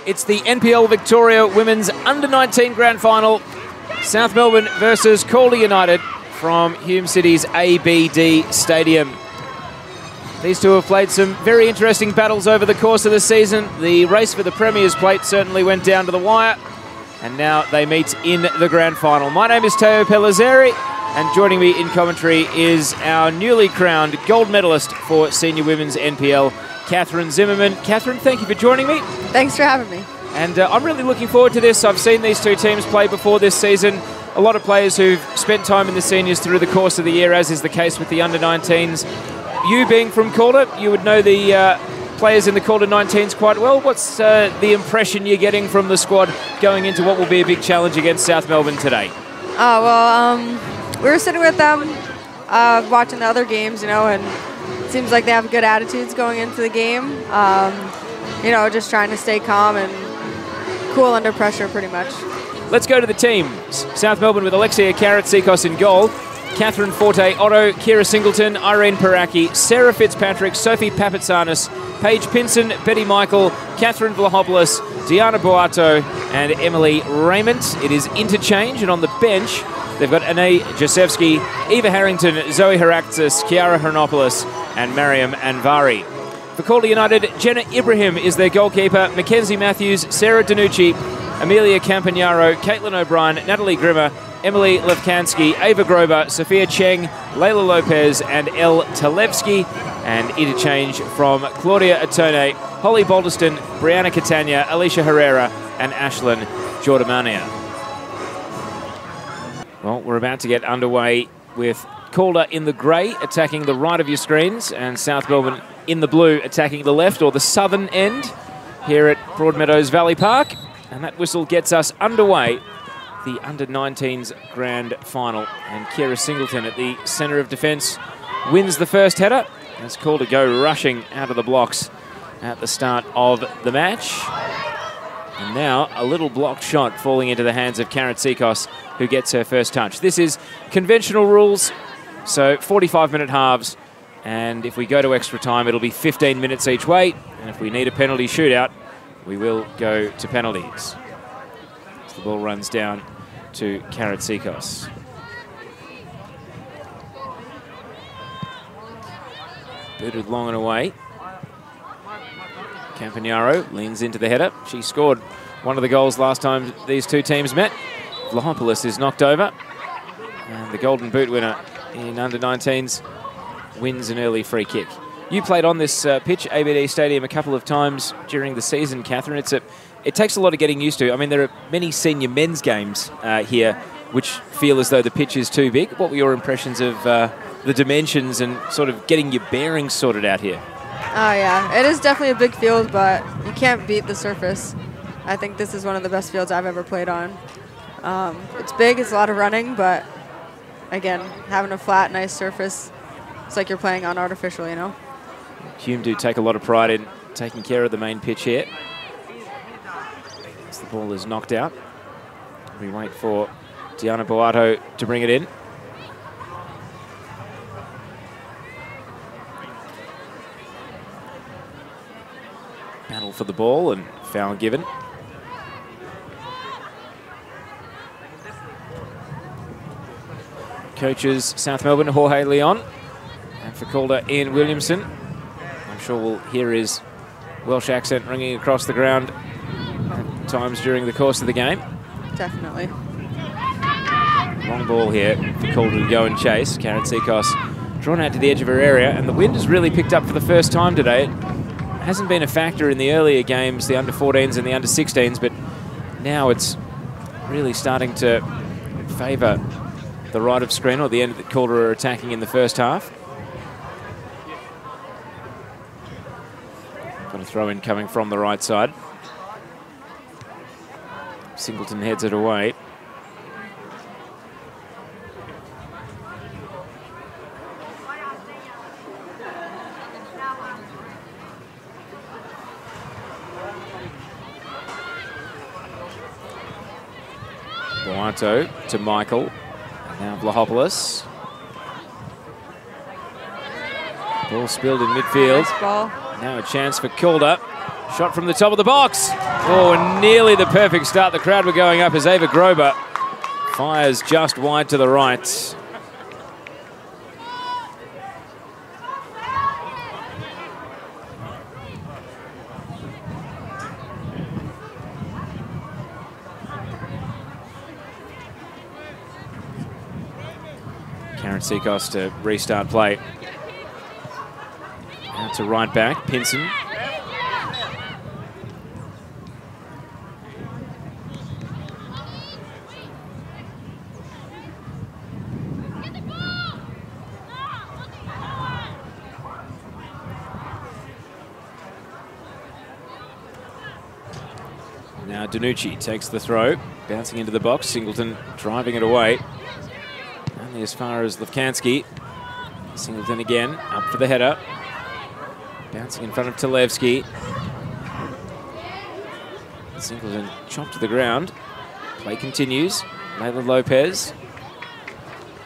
It's the NPL Victoria Women's Under-19 Grand Final. South Melbourne versus Calder United from Hume City's ABD Stadium. These two have played some very interesting battles over the course of the season. The race for the Premier's Plate certainly went down to the wire, and now they meet in the Grand Final. My name is Teo Pellizzeri, and joining me in commentary is our newly crowned gold medalist for Senior Women's NPL, Catherine Zimmerman. Catherine, thank you for joining me. Thanks for having me. And I'm really looking forward to this. I've seen these two teams play before this season. A lot of players who've spent time in the seniors through the course of the year, as is the case with the under-19s. You being from Calder, you would know the players in the Calder 19s quite well. What's the impression you're getting from the squad going into what will be a big challenge against South Melbourne today? We were sitting with them, watching the other games, and it seems like they have good attitudes going into the game. Just trying to stay calm and cool under pressure, pretty much. Let's go to the teams. South Melbourne with Alexia Karatsikos in goal, Catherine Forte Otto, Kira Singleton, Irene Paraki, Sarah Fitzpatrick, Sophie Papatsanis, Paige Pinson, Betty Michael, Catherine Vlahopoulos, Diana Boato, and Emily Raymond. It is interchange, and on the bench, they've got Anae Jasevsky, Eva Harrington, Zoe Haraxis, Kiara Hernopoulos, and Mariam Anvari. For Calder United, Jenna Ibrahim is their goalkeeper, Mackenzie Matthews, Sarah Danucci, Amelia Campagnaro, Caitlin O'Brien, Natalie Grimmer, Emily Levkansky, Ava Grober, Sophia Cheng, Layla Lopez, and Elle Talevsky. And interchange from Claudia Atone, Holly Balderston, Brianna Catania, Alicia Herrera, and Ashlyn Jordamania. Well, we're about to get underway with Calder in the grey, attacking the right of your screens, and South Melbourne in the blue, attacking the left, or the southern end, here at Broadmeadows Valley Park. And that whistle gets us underway, the Under-19s Grand Final. And Kira Singleton at the centre of defence wins the first header, as Calder go rushing out of the blocks at the start of the match. And now a little blocked shot falling into the hands of Karatsikos, who gets her first touch. This is conventional rules, so 45-minute halves. And if we go to extra time, it'll be 15 minutes each way. And if we need a penalty shootout, we will go to penalties. As the ball runs down to Karatsikos. Booted long and away. Campagnaro leans into the header. She scored one of the goals last time these two teams met. Vlahopoulos is knocked over. And the Golden Boot winner in under-19s wins an early free kick. You played on this pitch, ABD Stadium, a couple of times during the season, Catherine. It takes a lot of getting used to. I mean, there are many senior men's games here which feel as though the pitch is too big. What were your impressions of the dimensions and sort of getting your bearings sorted out here? Oh, yeah. It is definitely a big field, but you can't beat the surface. I think this is one of the best fields I've ever played on. It's big, it's a lot of running, but again, having a flat, nice surface, it's like you're playing on artificial, Hume do take a lot of pride in taking care of the main pitch here. As the ball is knocked out, we wait for Diana Boato to bring it in. Battle for the ball and foul given. Coaches South Melbourne, Jorge Leon, and for Calder, Ian Williamson. I'm sure we'll hear his Welsh accent ringing across the ground at times during the course of the game. Definitely. Long ball here for Calder to go and chase. Karatsikos drawn out to the edge of her area, and the wind has really picked up for the first time today. It hasn't been a factor in the earlier games, the under-14s and the under-16s, but now it's really starting to favour the right of screen, or the end that Calder are attacking in the first half. Got a throw in coming from the right side. Singleton heads it away. Boato to Michael. Now Vlahopoulos. Ball spilled in midfield. Nice ball. Now a chance for Calder. Shot from the top of the box. Oh, nearly the perfect start. The crowd were going up as Ava Grober fires just wide to the right. Karen Seacos to restart play. Out to right back, Pinson. Now Danucci takes the throw, bouncing into the box. Singleton driving it away. Only as far as Levkansky. Singleton again, up for the header. Bouncing in front of Talevski. Singleton chopped to the ground. Play continues. Layla Lopez.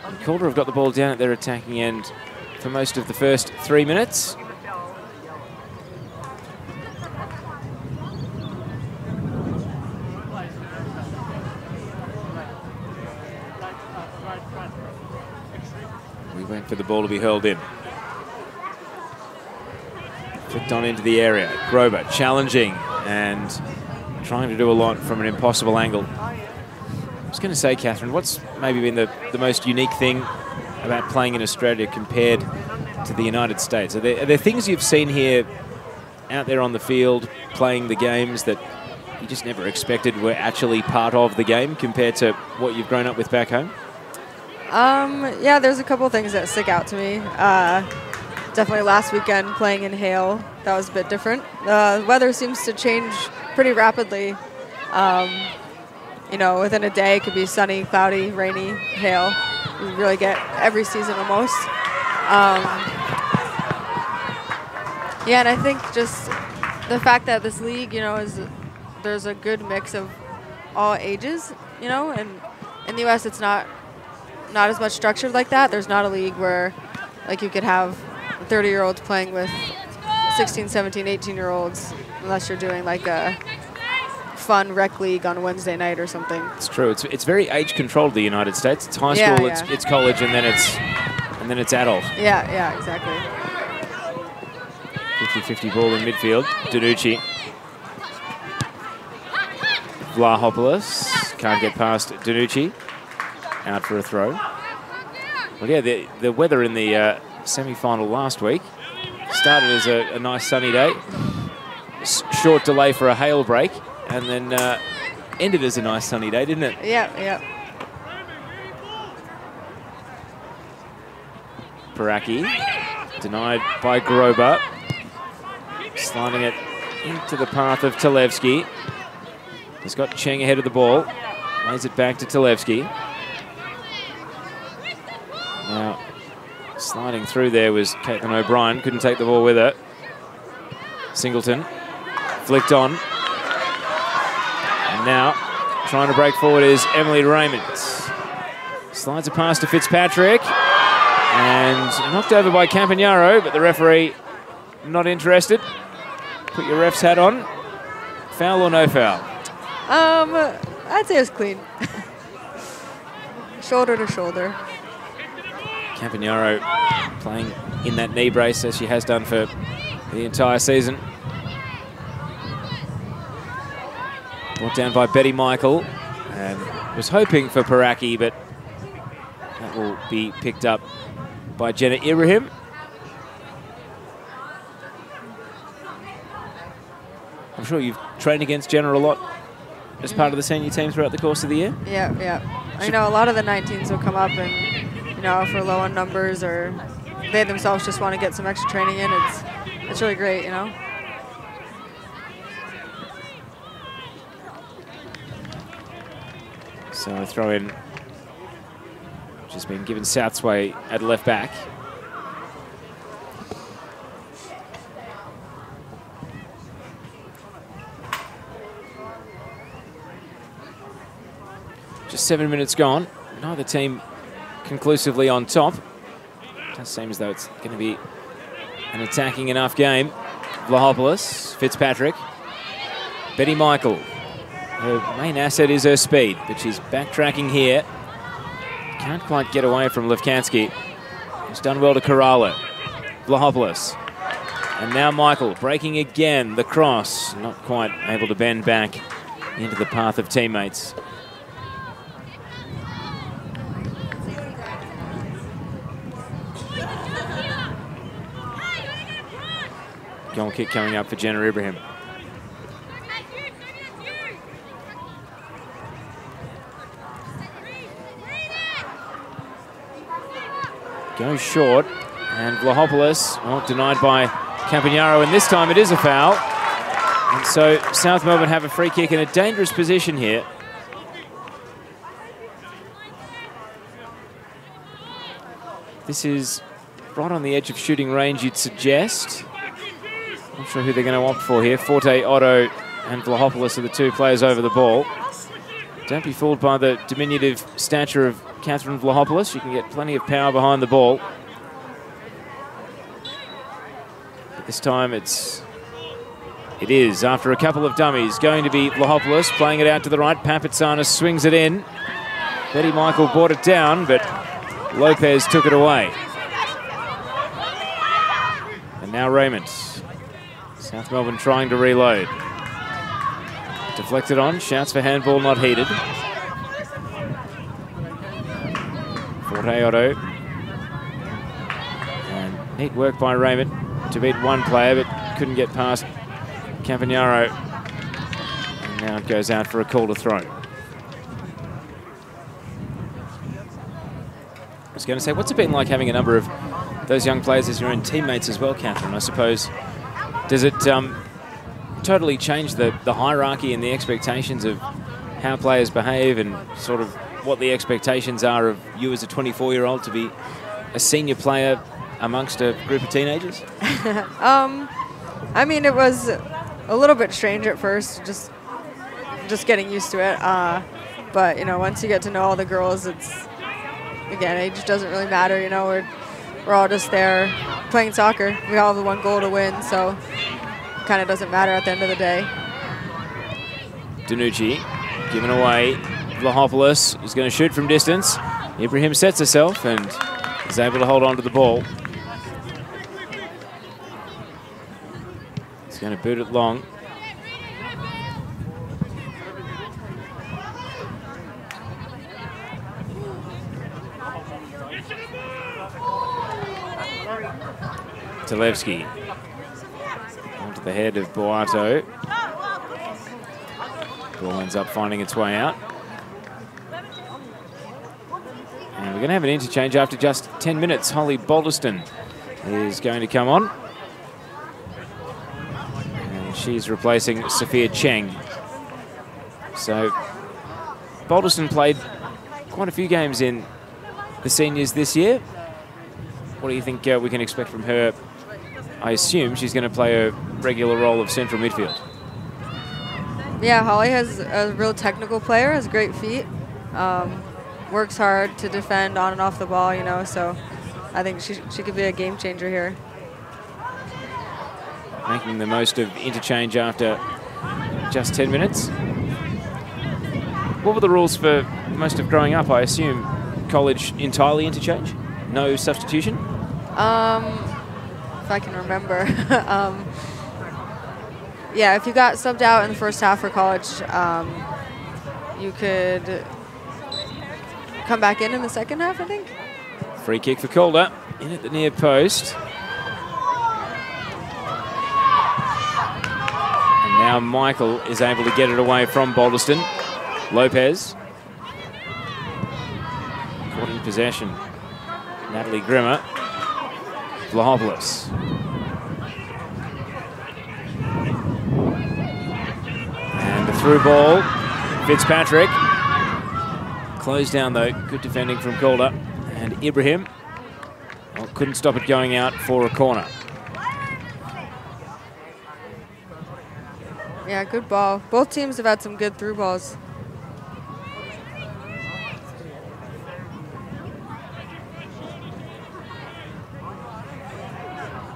And Calder have got the ball down at their attacking end for most of the first 3 minutes. We went for the ball to be hurled in. Flicked on into the area. Grober challenging and trying to do a lot from an impossible angle. I was going to say, Catherine, what's maybe been the most unique thing about playing in Australia compared to the United States? Are there things you've seen here out there on the field, playing the games that you just never expected were actually part of the game compared to what you've grown up with back home? Yeah, there's a couple things that stick out to me. Definitely last weekend playing in hail, that was a bit different. The weather seems to change pretty rapidly. You know, within a day it could be sunny, cloudy, rainy, hail. You really get every season almost. Yeah, and I think just the fact that this league, you know, there's a good mix of all ages, you know, and in the U.S. it's not as much structured like that. There's not a league where, like, you could have 30-year-olds playing with 16, 17, 18-year-olds, unless you're doing like a fun rec league on Wednesday night or something. It's true. It's very age-controlled, the United States. It's high school, yeah. It's college, and then it's adult. Yeah, exactly. 50-50 ball in midfield. Danucci. Vlahopoulos can't get past Danucci. Out for a throw. Well, yeah, the weather in the semi-final last week started as a nice sunny day. Short delay for a hail break, and then ended as a nice sunny day, didn't it? Yeah. Paraki, denied by Grober. Sliding it into the path of Talevski. He's got Cheng ahead of the ball. Lays it back to Talevski. Now, sliding through there was Caitlin O'Brien. Couldn't take the ball with her. Singleton flicked on. And now, trying to break forward is Emily Raymond. Slides a pass to Fitzpatrick. And knocked over by Campagnaro, but the referee not interested. Put your ref's hat on. Foul or no foul? I'd say it's clean. Shoulder to shoulder. Campagnaro playing in that knee brace as she has done for the entire season. Brought down by Betty Michael, and was hoping for Paraki, but that will be picked up by Jenna Ibrahim. I'm sure you've trained against Jenna a lot as part of the senior team throughout the course of the year. Yeah. I know a lot of the 19s will come up and, you know, if we're low on numbers or they themselves just want to get some extra training in, it's really great, you know. So a throw in, which has been given Southsway at left back. Just 7 minutes gone. Neither team conclusively on top. It does seem as though it's going to be an attacking enough game. Vlahopoulos, Fitzpatrick, Betty Michael. Her main asset is her speed, but she's backtracking here. Can't quite get away from Levkansky. She's done well to Kerala. Vlahopoulos. And now Michael breaking again. The cross, not quite able to bend back into the path of teammates. Goal kick coming up for Jenna Ibrahim. Goes short, and Vlahopoulos, denied by Campagnaro, and this time it is a foul. And so South Melbourne have a free kick in a dangerous position here. This is right on the edge of shooting range, you'd suggest. Not sure who they're going to opt for here. Forte, Otto, and Vlahopoulos are the two players over the ball. Don't be fooled by the diminutive stature of Catherine Vlahopoulos. She can get plenty of power behind the ball. But this time it is, after a couple of dummies, going to be Vlahopoulos playing it out to the right. Papatsanis swings it in. Betty Michael brought it down, but Lopez took it away. And now Raymond. South Melbourne trying to reload. Deflected on, shouts for handball, not heeded. Forte Otto. And neat work by Raymond to beat one player, but couldn't get past Campagnaro. And now it goes out for a Calder throw. I was going to say, what's it been like having a number of those young players as your own teammates as well, Catherine? I suppose, does it totally change the hierarchy and the expectations of how players behave and sort of what the expectations are of you as a 24-year-old to be a senior player amongst a group of teenagers? I mean, it was a little bit strange at first, just getting used to it. But, you know, once you get to know all the girls, again, age doesn't really matter, you know. We're all just there playing soccer. We all have the one goal to win, so kind of doesn't matter at the end of the day. Danucci given away. Vlahopoulos is going to shoot from distance. Ibrahim sets herself and is able to hold on to the ball. He's going to boot it long. Talevski onto the head of Boato. Ball ends up finding its way out. And we're going to have an interchange after just 10 minutes. Holly Balderston is going to come on. And she's replacing Sophia Cheng. So Balderston played quite a few games in the seniors this year. What do you think we can expect from her? I assume she's going to play a regular role of central midfield. Yeah, Holly has a real technical player, has great feet, works hard to defend on and off the ball, you know, so I think she could be a game changer here. Making the most of interchange after just 10 minutes. What were the rules for most of growing up? I assume college entirely interchange? No substitution? If I can remember. Yeah, if you got subbed out in the first half for college, you could come back in the second half, I think. Free kick for Calder, in at the near post. And now Michael is able to get it away from Balderston. Lopez. Caught in possession. Natalie Grimmer. Vlahopoulos. And the through ball. Fitzpatrick. Closed down though. Good defending from Calder. And Ibrahim couldn't stop it going out for a corner. Yeah, good ball. Both teams have had some good through balls.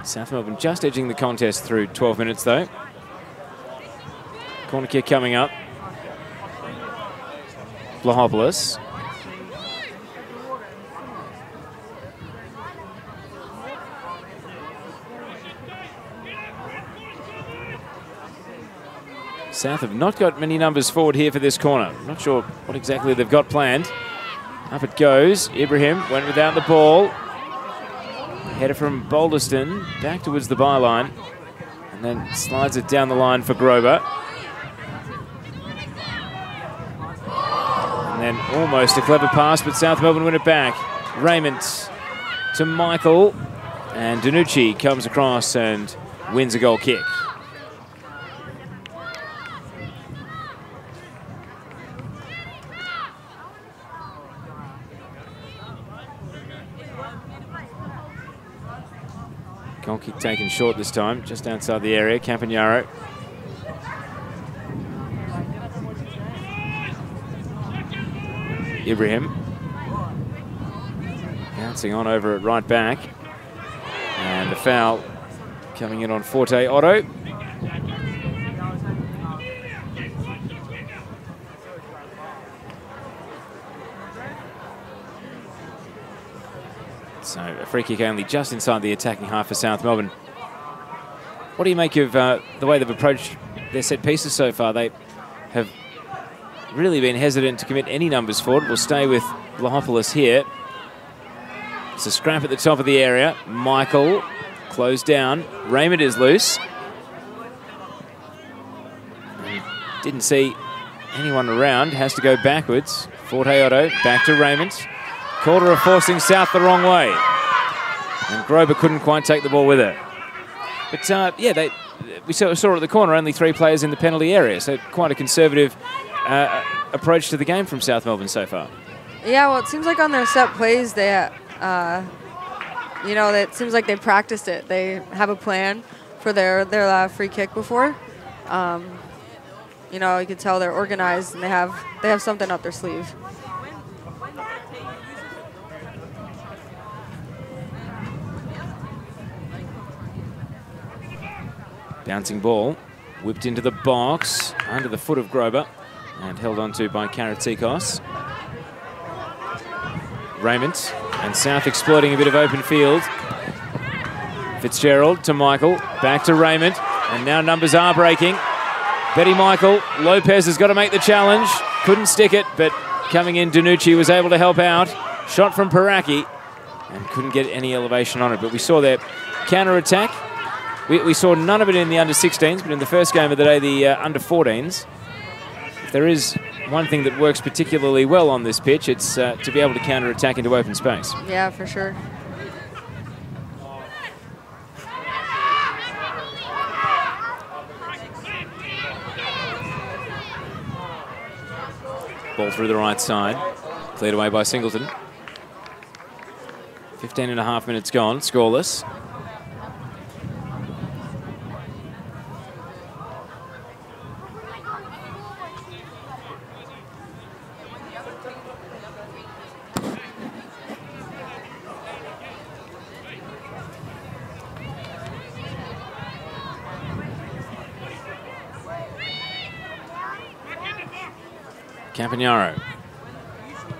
South Melbourne just edging the contest through 12 minutes though. Corner kick coming up. Vlahopoulos. South have not got many numbers forward here for this corner. Not sure what exactly they've got planned. Up it goes. Ibrahim went without the ball. Header from Boulderston back towards the byline. And then slides it down the line for Grover. And then almost a clever pass, but South Melbourne win it back. Raymond to Michael. And Danucci comes across and wins a goal kick. Goal kick taken short this time, just outside the area. Campagnaro. Ibrahim. Bouncing on over at right back. And the foul coming in on Forte Otto. So a free kick only just inside the attacking half for South Melbourne. What do you make of the way they've approached their set pieces so far? They have really been hesitant to commit any numbers forward. We'll stay with Vlahopoulos here. It's a scrap at the top of the area. Michael closed down. Raymond is loose. And didn't see anyone around. Has to go backwards. Forte Otto back to Raymond. Calder are forcing South the wrong way. And Grover couldn't quite take the ball with it. But yeah, we saw at the corner, only 3 players in the penalty area. So quite a conservative approach to the game from South Melbourne so far. Yeah, well, it seems like on their set plays, they, you know, it seems like they practiced it. They have a plan for their free kick before. You know, you can tell they're organized and they have something up their sleeve. Bouncing ball, whipped into the box, under the foot of Grover, and held onto by Karatikos. Raymond, and South exploiting a bit of open field. Fitzgerald to Michael, back to Raymond, and now numbers are breaking. Betty Michael, Lopez has got to make the challenge. Couldn't stick it, but coming in, Danucci was able to help out. Shot from Paraki, and couldn't get any elevation on it, but we saw their counter-attack. We saw none of it in the under-16s, but in the first game of the day, the under-14s. If there is one thing that works particularly well on this pitch, it's to be able to counter-attack into open space. Yeah, for sure. Ball through the right side. Cleared away by Singleton. 15.5 minutes gone, scoreless. Campagnaro,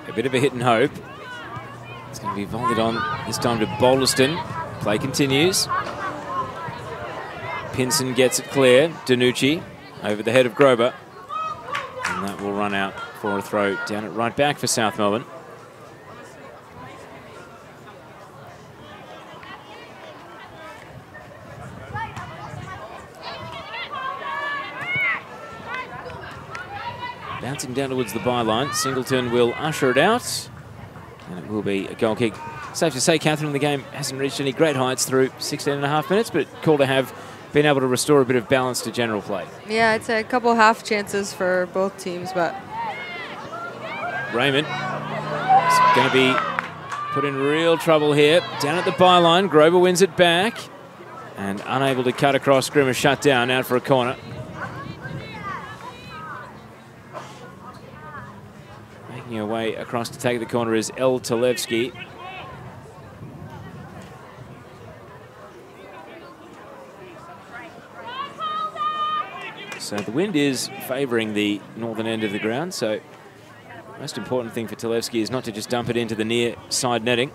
a bit of a hit and hope. It's going to be volleyed on this time to Boulderston. Play continues. Pinson gets it clear. Danucci over the head of Grover. And that will run out for a throw down at right back for South Melbourne. Bouncing down towards the byline. Singleton will usher it out. And it will be a goal kick. Safe to say, Catherine, the game hasn't reached any great heights through 16.5 minutes, but Calder have been able to restore a bit of balance to general play. Yeah, it's a couple half chances for both teams, but... Raymond is going to be put in real trouble here. Down at the byline, Grover wins it back. And unable to cut across, Grimmer shut down, out for a corner. Making her way across to take the corner is El Talevsky. So the wind is favouring the northern end of the ground, so the most important thing for Pellizzeri is not to just dump it into the near side netting.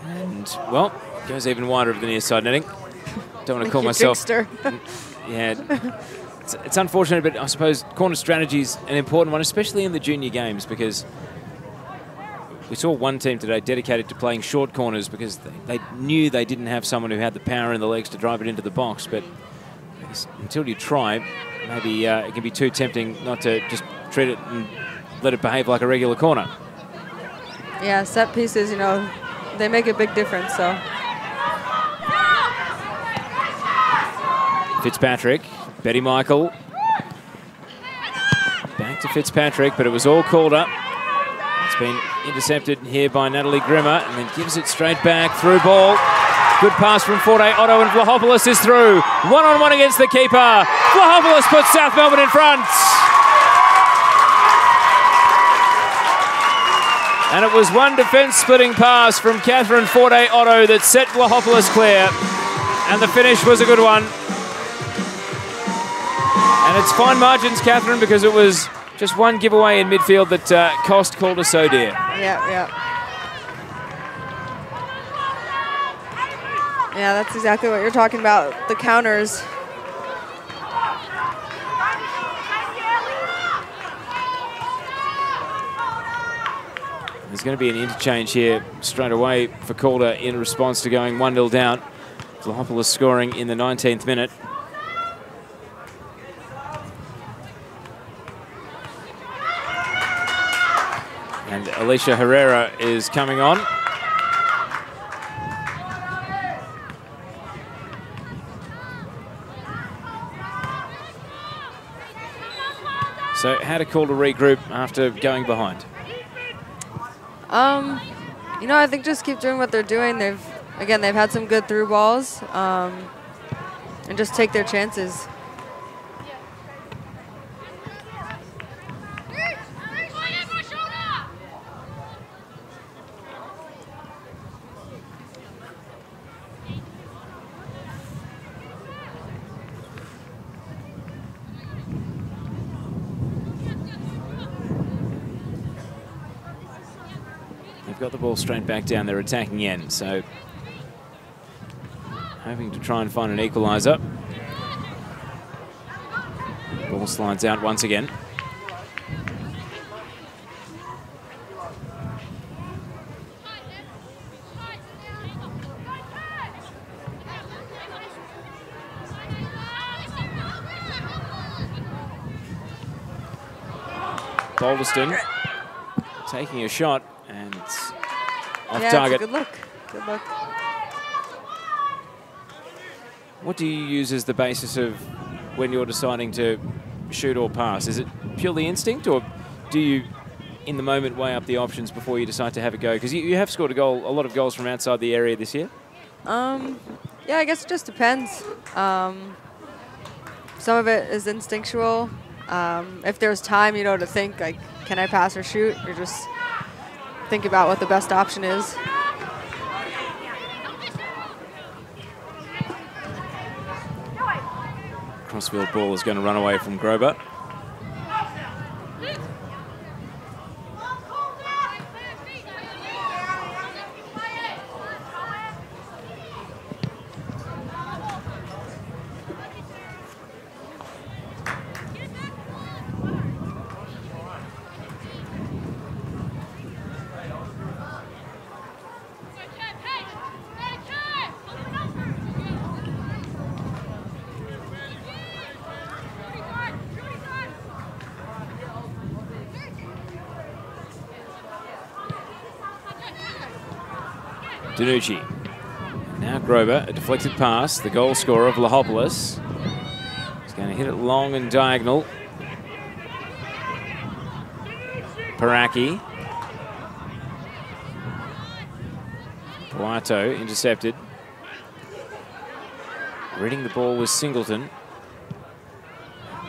And, well, goes even wider of the near side netting. Don't want to call myself... Yeah, it's unfortunate, but I suppose corner strategy is an important one, especially in the junior games, because we saw one team today dedicated to playing short corners because they knew they didn't have someone who had the power in the legs to drive it into the box. But until you try, maybe it can be too tempting not to just treat it and let it behave like a regular corner. Yeah, set pieces, you know, they make a big difference, so. Fitzpatrick, Betty Michael. Back to Fitzpatrick, but it was all called up. It's been intercepted here by Natalie Grimmer, and then gives it straight back, through ball. Good pass from Forte Otto, and Vlahopoulos is through. One-on-one against the keeper. Vlahopoulos puts South Melbourne in front. And it was one defence-splitting pass from Catherine Forte Otto that set Vlahopoulos clear. And the finish was a good one. And it's fine margins, Catherine, because it was just one giveaway in midfield that cost Calder so dear. Yeah. Yeah, that's exactly what you're talking about, the counters. There's going to be an interchange here straight away for Calder in response to going 1-0 down. Vlahopoulos scoring in the 19th minute. And Alicia Herrera is coming on. So how did Calder regroup after going behind? You know, I think just keep doing what they're doing. They've had some good through balls, and just take their chances. Got the ball straight back down their attacking end, so hoping to try and find an equaliser. Ball slides out once again. Balderston taking a shot. And off target. Good look. Good look. What do you use as the basis of when you're deciding to shoot or pass? Is it purely instinct, or do you, in the moment, weigh up the options before you decide to have a go? Because you have scored a lot of goals from outside the area this year. Yeah, I guess it just depends. Some of it is instinctual. If there's time, you know, to think, like, can I pass or shoot? You're just think about what the best option is. Crossfield ball is going to run away from Grover. Danucci. Now Grover, a deflected pass. The goal scorer of Vlahopoulos. He's going to hit it long and diagonal. Paraki. Boato intercepted. Reading the ball was Singleton.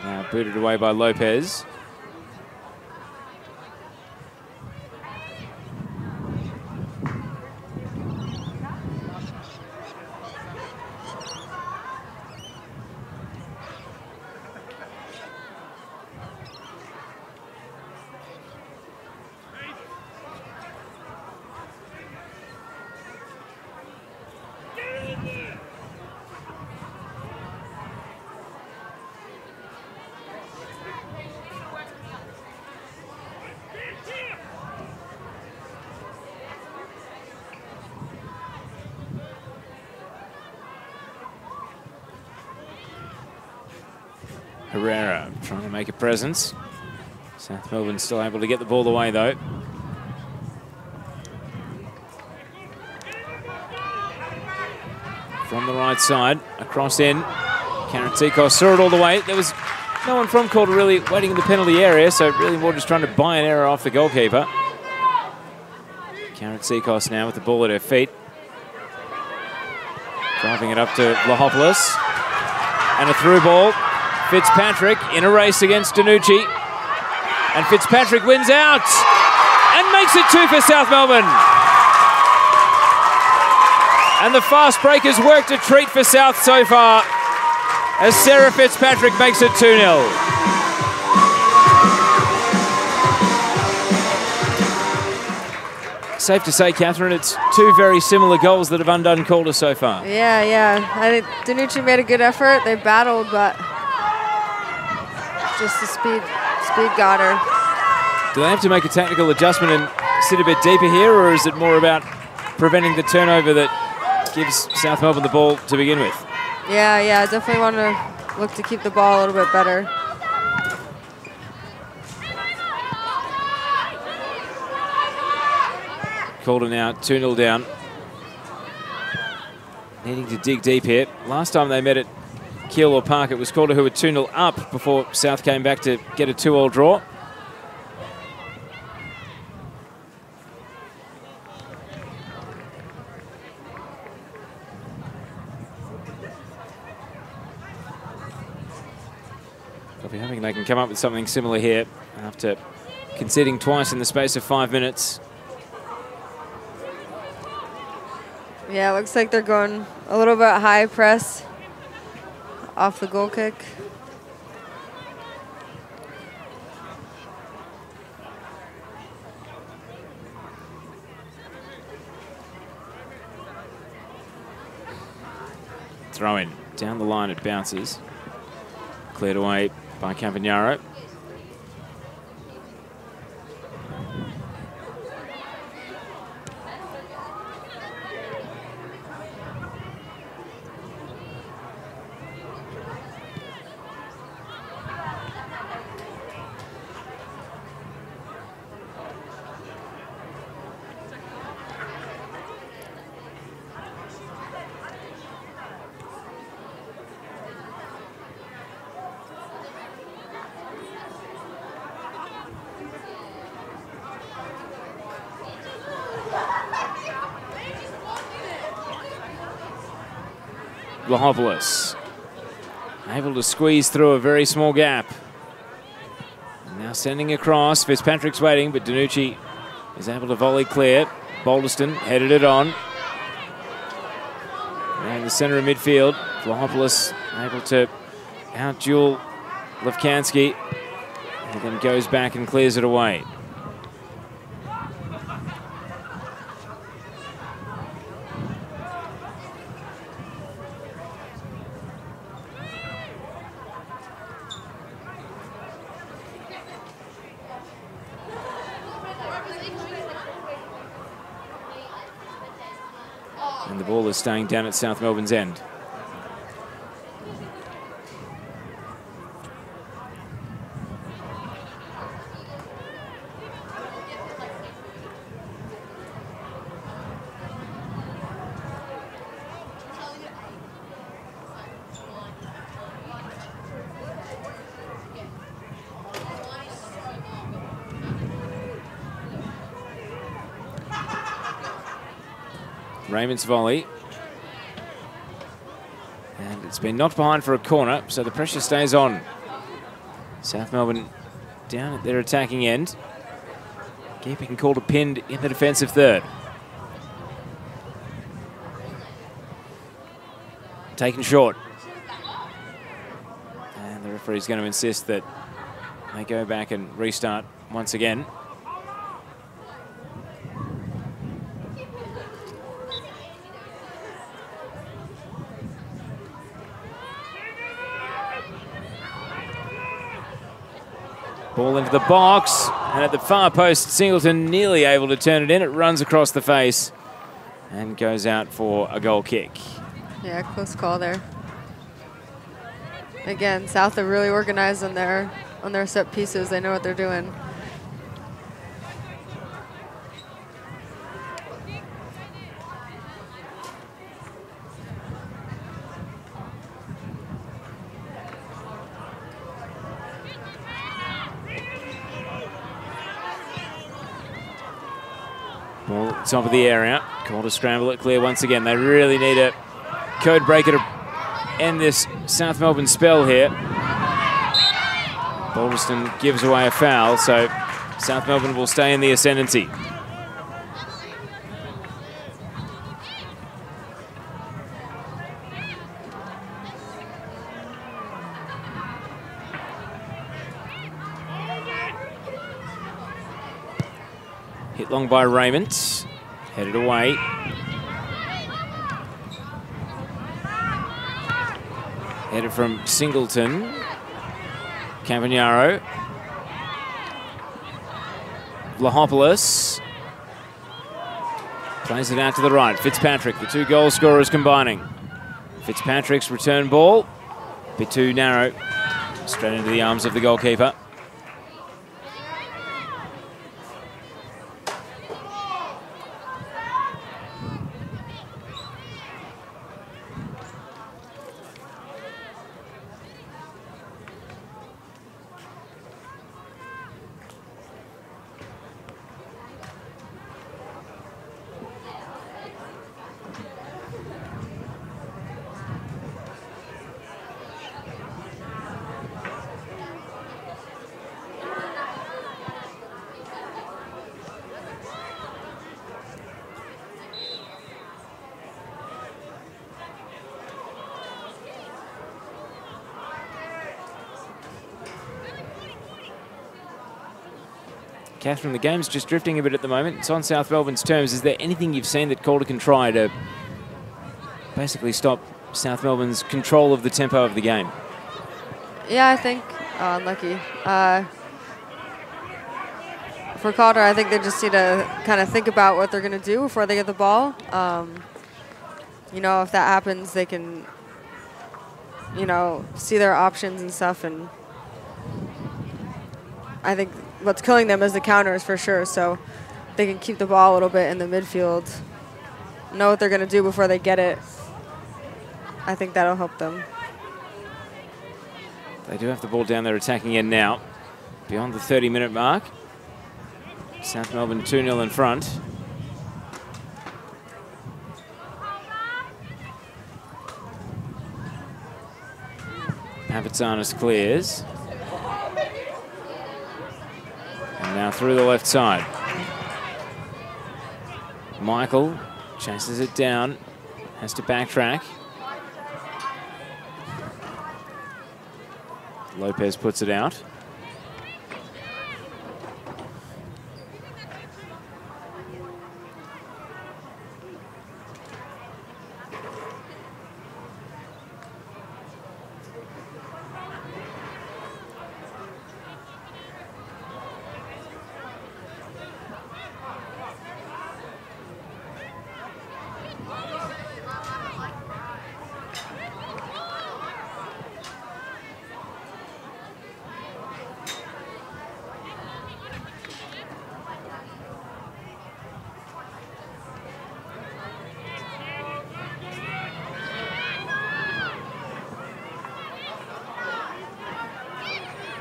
Now booted away by Lopez. Herrera trying to make a presence. South Melbourne still able to get the ball away though. From the right side, across in. Karatsikos saw it all the way. There was no one from Calder really waiting in the penalty area, so really more just trying to buy an error off the goalkeeper. Karatsikos now with the ball at her feet. Driving it up to Vlahopoulos. And a through ball. Fitzpatrick in a race against Danucci. And Fitzpatrick wins out and makes it 2 for South Melbourne. And the fast breakers worked a treat for South so far as Sarah Fitzpatrick makes it 2-0. Safe to say, Catherine, it's 2 very similar goals that have undone Calder so far. Yeah. I think Danucci made a good effort. They battled, but just the speed got her. Do they have to make a tactical adjustment and sit a bit deeper here, or is it more about preventing the turnover that gives South Melbourne the ball to begin with? Yeah, definitely want to look to keep the ball a little bit better. Calder now 2-0 down. Needing to dig deep here. Last time they met at Keilor Park, it was Calder who were 2-0 up before South came back to get a 2-2 draw. I'll be hoping they can come up with something similar here after conceding twice in the space of 5 minutes. Yeah, it looks like they're going a little bit high press off the goal kick. Throw in. Down the line it bounces. Cleared away by Campagnaro. Vlahopoulos able to squeeze through a very small gap. And now sending across. Fitzpatrick's waiting, but Danucci is able to volley clear. Balderston headed it on. Now in the centre of midfield, Vlahopoulos able to out-duel Levkansky, and then goes back and clears it away. And the ball is staying down at South Melbourne's end. Raymond's volley. And it's been knocked behind for a corner, so the pressure stays on. South Melbourne down at their attacking end. Keeping Calder pinned in the defensive third. Taken short. And the referee's going to insist that they go back and restart once again. Ball into the box, and at the far post, Singleton nearly able to turn it in. It runs across the face and goes out for a goal kick. Yeah, close call there. Again, South are really organized on their set pieces. They know what they're doing. Ball at the top of the area. Calder scramble it clear once again. They really need a code breaker to end this South Melbourne spell here. Balderston gives away a foul, so South Melbourne will stay in the ascendancy. Hit long by Raymond, headed away. Headed from Singleton. Campagnaro. Vlahopoulos. Plays it out to the right. Fitzpatrick, the two goal scorers combining. Fitzpatrick's return ball. Bit too narrow. Straight into the arms of the goalkeeper. Catherine, the game's just drifting a bit at the moment. It's on South Melbourne's terms. Is there anything you've seen that Calder can try to basically stop South Melbourne's control of the tempo of the game? Yeah, I think, unlucky. For Calder, I think they just need to kind of think about what they're going to do before they get the ball. You know, if that happens, they can, you know, see their options and stuff. And I think what's killing them is the counters for sure. So they can keep the ball a little bit in the midfield, know what they're going to do before they get it. I think that'll help them. They do have the ball down their attacking end now. Beyond the 30-minute mark. South Melbourne 2-0 in front. Papatsanis clears. And now through the left side. Michael chases it down, has to backtrack. Lopez puts it out.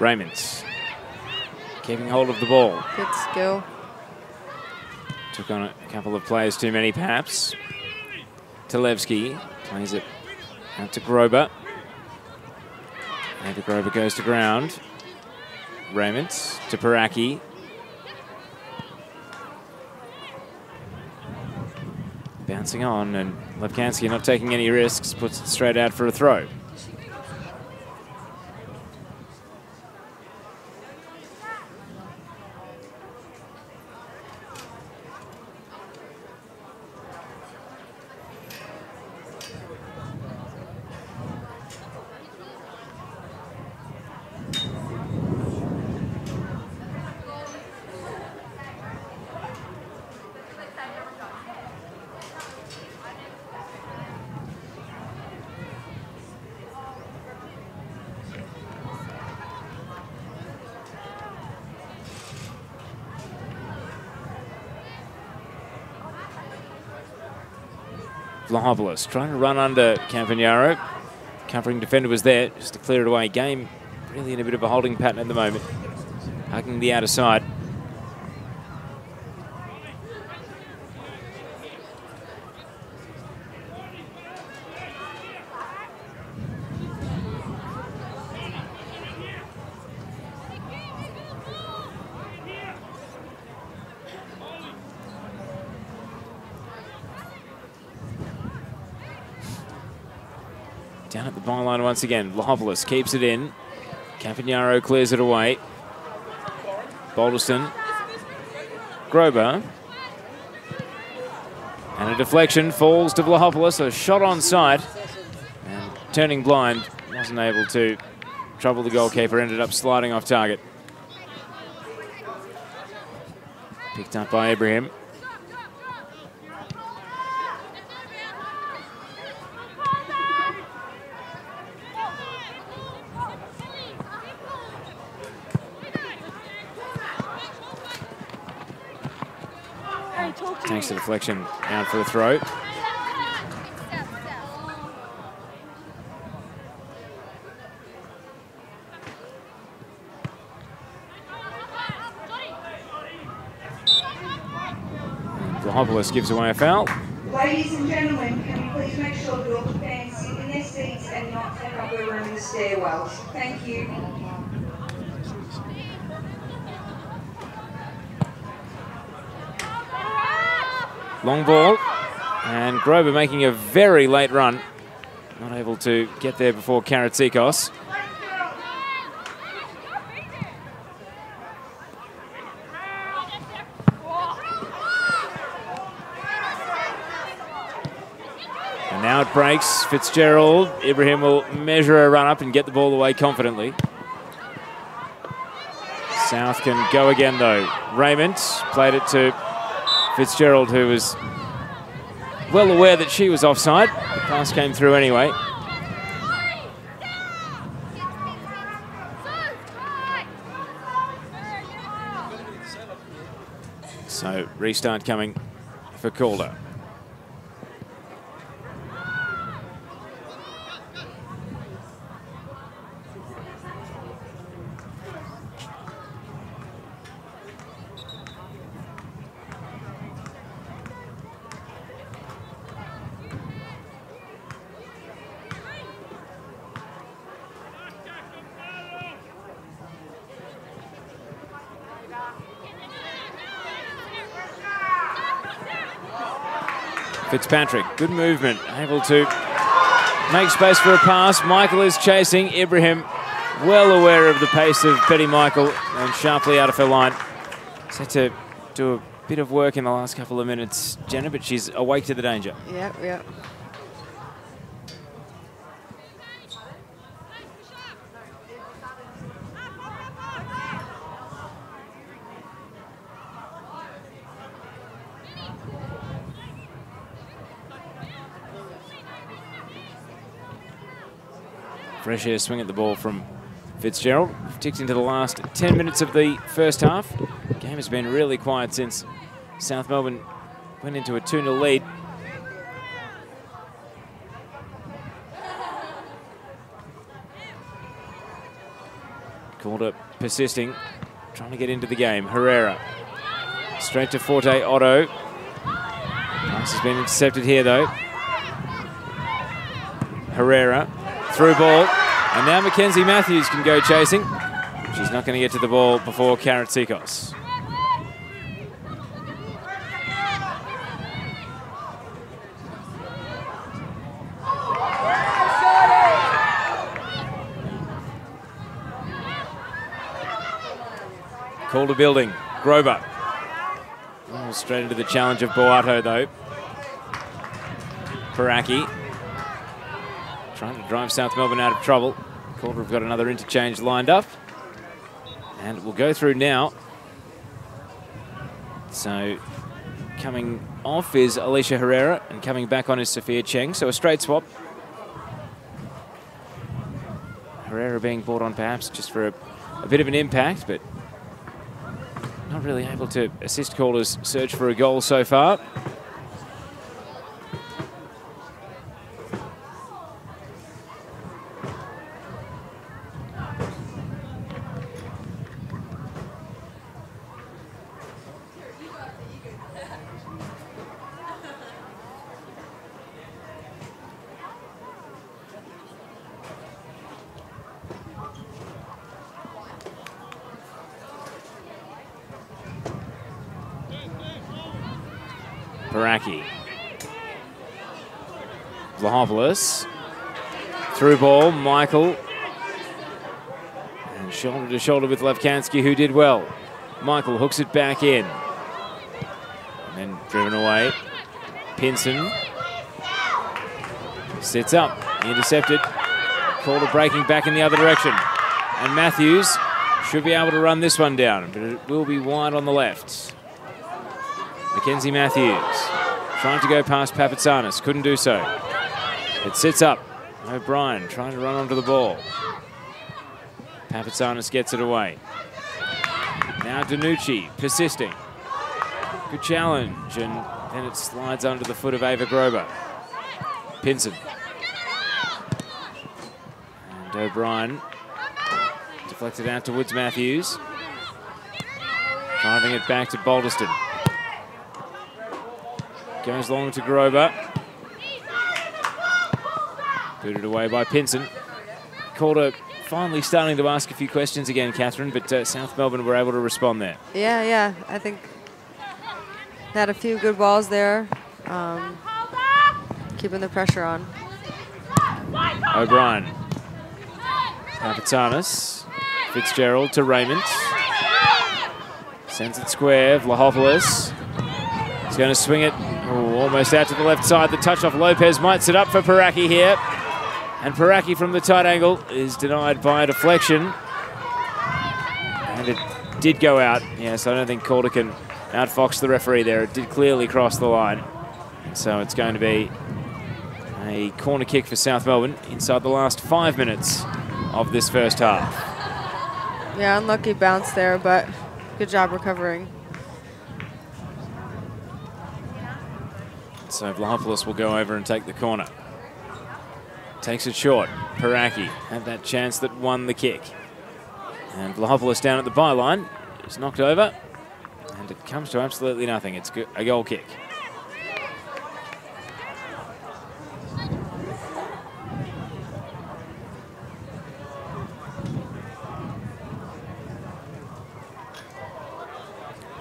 Raymonds keeping hold of the ball. Good skill. Took on a couple of players too many, perhaps. Talevsky plays it out to Grober. And Grober goes to ground. Raymond to Paraki. Bouncing on, and Lepkansky not taking any risks, puts it straight out for a throw. Vlahopoulos trying to run under Campagnaro. Covering defender was there just to clear it away. Game really in a bit of a holding pattern at the moment. Hugging the outer side. Down at the byline once again. Vlahopoulos keeps it in. Campagnaro clears it away. Balderston. Grober. And a deflection falls to Vlahopoulos. A shot on side. And turning blind, wasn't able to trouble the goalkeeper. Ended up sliding off target. Picked up by Ibrahim. Takes the deflection out for the throw. Vlahopoulos gives away a foul. Ladies and gentlemen, can you please make sure that all the fans sit in their seats and not take up their room in the stairwells? Thank you. Long ball, and Grober making a very late run. Not able to get there before Karatsikos. And now it breaks. Fitzgerald. Ibrahim will measure a run up and get the ball away confidently. South can go again though. Raymond played it to Fitzgerald, who was well aware that she was offside. The pass came through anyway. So restart coming for Calder. Fitzpatrick, good movement, able to make space for a pass. Michael is chasing. Ibrahim, well aware of the pace of Petty Michael and sharply out of her line. She's had to do a bit of work in the last couple of minutes, Jenna, but she's awake to the danger. Yep. Fresh air swing at the ball from Fitzgerald. Ticked into the last 10 minutes of the first half. The game has been really quiet since South Melbourne went into a 2-0 lead. Calder persisting, trying to get into the game. Herrera straight to Forte Otto. Pass has been intercepted here though. Herrera. Through ball, and now Mackenzie Matthews can go chasing. She's not going to get to the ball before Karatsikos. Calder building. Grover. Oh, straight into the challenge of Boato, though. Paraki trying to drive South Melbourne out of trouble. Calder have got another interchange lined up. And we'll go through now. So coming off is Alicia Herrera and coming back on is Sophia Cheng. So a straight swap. Herrera being brought on perhaps just for a bit of an impact, but not really able to assist Calder's search for a goal so far. Paraki. Vlahopoulos. Through ball, Michael. And shoulder to shoulder with Levkansky, who did well. Michael hooks it back in. And then driven away. Pinson. Sits up. Intercepted. Calder breaking back in the other direction. And Matthews should be able to run this one down, but it will be wide on the left. Mackenzie Matthews trying to go past Papatsanis, couldn't do so. It sits up. O'Brien trying to run onto the ball. Papatsanis gets it away. Now Danucci persisting. Good challenge, and then it slides under the foot of Ava Grover. Pinson. And O'Brien deflected out towards Matthews. Driving it back to Balderston. Goes long to Grover. Booted away by Pinson. Calder finally starting to ask a few questions again, Catherine, but South Melbourne were able to respond there. Yeah. I think they had a few good balls there. Keeping the pressure on. O'Brien. Papatsanis. Fitzgerald to Raymond. Sends it square. Vlahopoulos. He's going to swing it. Oh, almost out to the left side. The touch off Lopez might sit up for Paraki here. And Paraki from the tight angle is denied by a deflection. And it did go out. Yes, I don't think Calder can outfox the referee there. It did clearly cross the line. So it's going to be a corner kick for South Melbourne inside the last 5 minutes of this first half. Yeah, unlucky bounce there, but good job recovering. So Vlahopoulos will go over and take the corner. Takes it short. Paraki had that chance that won the kick. And Vlahopoulos down at the byline is knocked over. And it comes to absolutely nothing. It's a goal kick.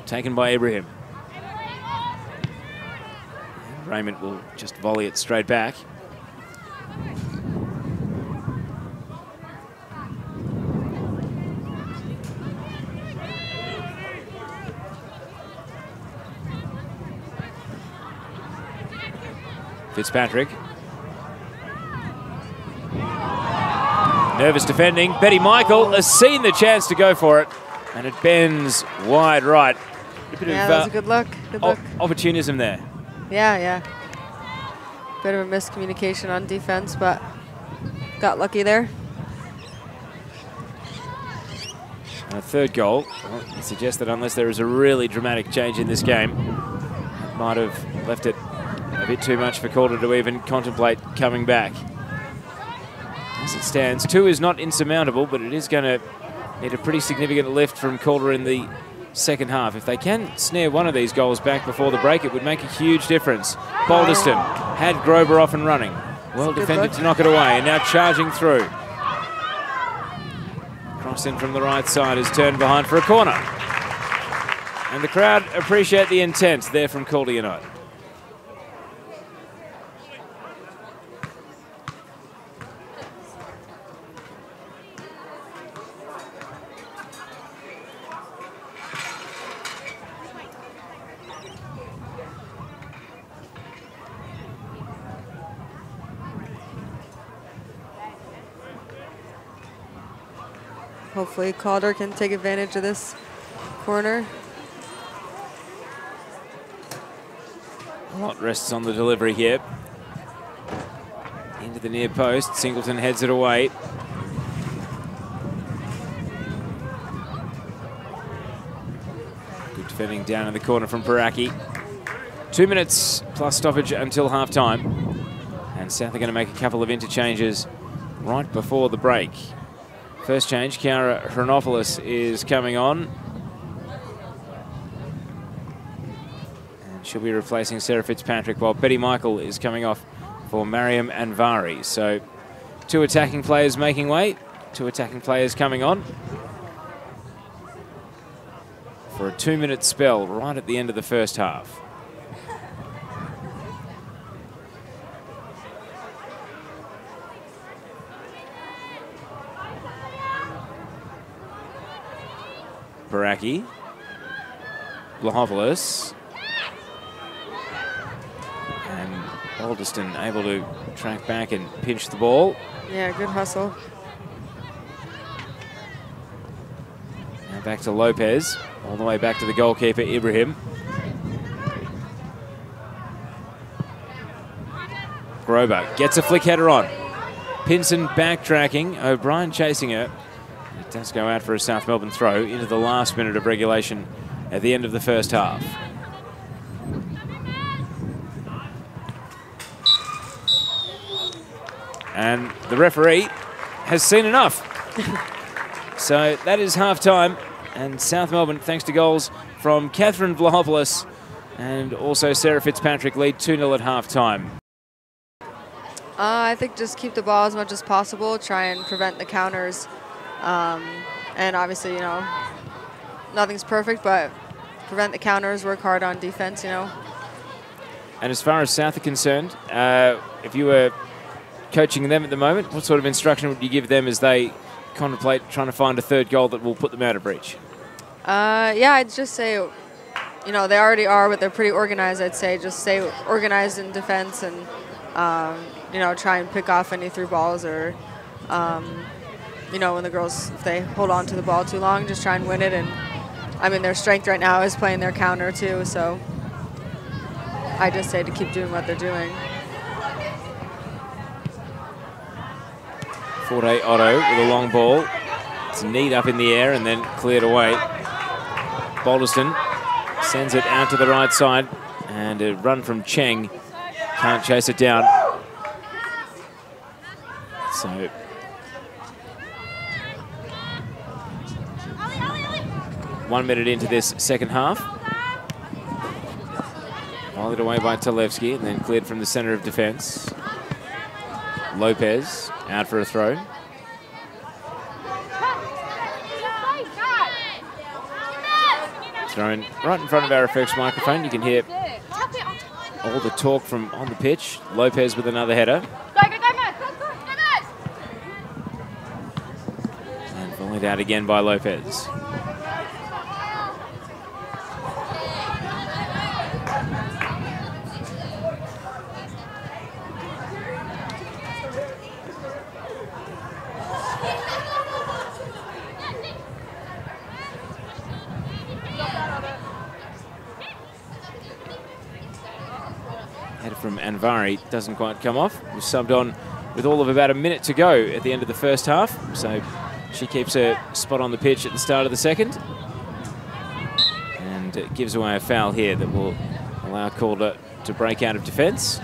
Taken by Ibrahim. Raymond will just volley it straight back. Fitzpatrick. Nervous defending. Betty Michael has seen the chance to go for it, and it bends wide right. A bit yeah, of, that was a good look. Good look. Opportunism there. Yeah. Bit of a miscommunication on defense, but got lucky there. And a third goal. Well, it suggests that unless there is a really dramatic change in this game, it might have left it a bit too much for Calder to even contemplate coming back. As it stands, 2 is not insurmountable, but it is going to need a pretty significant lift from Calder in the second half. If they can snare one of these goals back before the break, it would make a huge difference. Balderston had Grover off and running. Well defended to knock it away, and now charging through. Cross in from the right side is turned behind for a corner. And the crowd appreciate the intent there from Calder United. Hopefully Calder can take advantage of this corner. A lot rests on the delivery here. Into the near post, Singleton heads it away. Good defending down in the corner from Paraki. 2 minutes plus stoppage until half-time. And South are going to make a couple of interchanges right before the break. First change, Chiara Hronopoulos is coming on. And she'll be replacing Sarah Fitzpatrick, while Betty Michael is coming off for Mariam Anvari. So 2 attacking players making way, 2 attacking players coming on. For a 2-minute spell right at the end of the first half. Paraki, Blahopoulos, and Alderston able to track back and pinch the ball. Yeah, good hustle. Now back to Lopez, all the way back to the goalkeeper, Ibrahim. Grober gets a flick header on. Pinson backtracking, O'Brien chasing her. It does go out for a South Melbourne throw into the last minute of regulation at the end of the first half. And the referee has seen enough. So that is half-time. And South Melbourne, thanks to goals from Catherine Vlahopoulos and also Sarah Fitzpatrick, lead 2-0 at half-time. I think just keep the ball as much as possible, try and prevent the counters. And obviously, you know, nothing's perfect, but prevent the counters, work hard on defense, you know. And as far as South are concerned, if you were coaching them at the moment, what sort of instruction would you give them as they contemplate trying to find a third goal that will put them out of reach? Yeah, I'd just say, you know, they already are, but they're pretty organized, I'd say. Just stay organized in defense and, you know, try and pick off any through balls or, you know, when the girls, if they hold on to the ball too long, just try and win it. And, I mean, their strength right now is playing their counter, too. So I just say to keep doing what they're doing. Forte Otto with a long ball. It's neat up in the air and then cleared away. Balderston sends it out to the right side. And a run from Cheng. Can't chase it down. So 1 minute into this second half. Volleyed away by Talevsky and then cleared from the center of defense. Lopez out for a throw. Thrown right in front of our effects microphone. You can hear all the talk from on the pitch. Lopez with another header. And volleyed out again by Lopez. Header from Anvari doesn't quite come off. Was subbed on with all of about a minute to go at the end of the first half. So she keeps her spot on the pitch at the start of the second. And gives away a foul here that will allow Calder to break out of defence.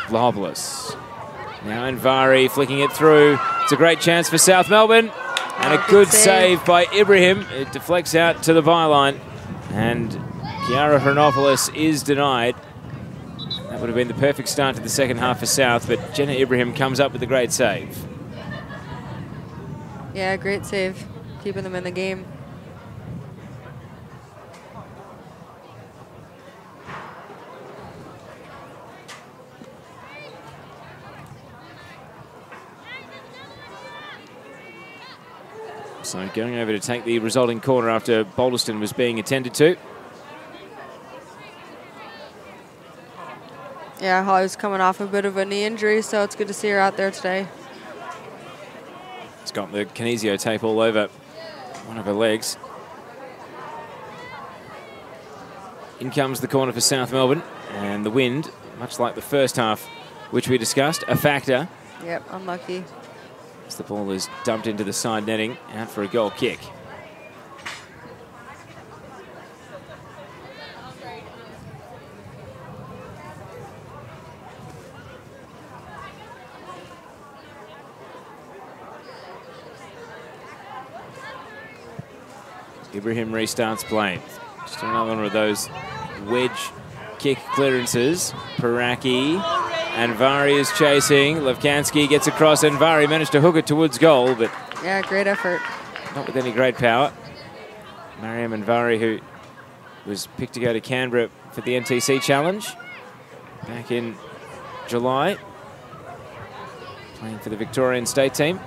Vlahopoulos. Now Anvari flicking it through. It's a great chance for South Melbourne. And a good save by Ibrahim. It deflects out to the byline. And Chiara Hronopoulos is denied. That would have been the perfect start to the second half for South, but Jenna Ibrahim comes up with a great save. Yeah, great save. Keeping them in the game. So going over to take the resulting corner after Boulderston was being attended to. Yeah, Holly's coming off a bit of a knee injury, so it's good to see her out there today. It's got the kinesio tape all over one of her legs. In comes the corner for South Melbourne, and the wind, much like the first half, which we discussed, a factor. Yep, unlucky. As the ball is dumped into the side netting, out for a goal kick. Ibrahim restarts play. Just another one of those wedge kick clearances. Paraki and Vari is chasing. Levkansky gets across and Vari managed to hook it towards goal, but yeah, great effort. Not with any great power. Mariam and Vari, who was picked to go to Canberra for the NTC Challenge back in July, playing for the Victorian state team.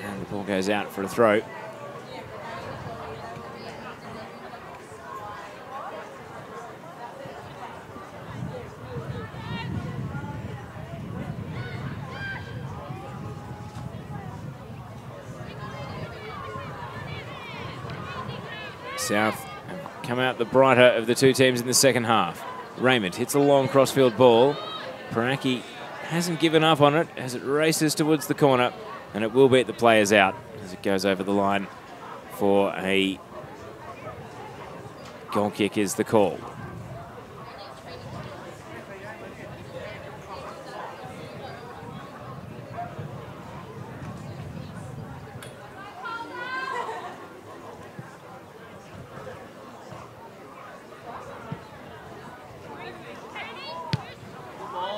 And the ball goes out for a throw. South come out the brighter of the two teams in the second half. Raymond hits a long crossfield ball. Paraki hasn't given up on it as it races towards the corner, and it will beat the players out as it goes over the line for a goal kick is the call.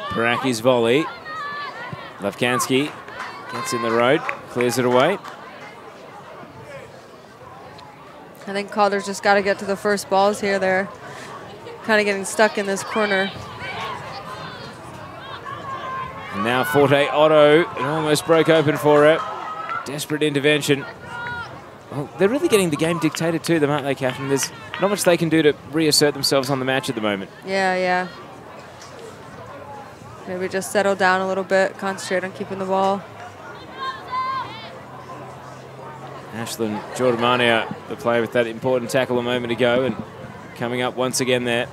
Paraki's volley. Levkansky gets in the road, clears it away. I think Calder's just got to get to the first balls here. They're kind of getting stuck in this corner. And now Forte Otto, it almost broke open for her. Desperate intervention. Well, they're really getting the game dictated to them, aren't they, Catherine? There's not much they can do to reassert themselves on the match at the moment. Yeah, yeah. Maybe just settle down a little bit, concentrate on keeping the ball. Ashlyn Jordamania, the player with that important tackle a moment ago, and coming up once again there.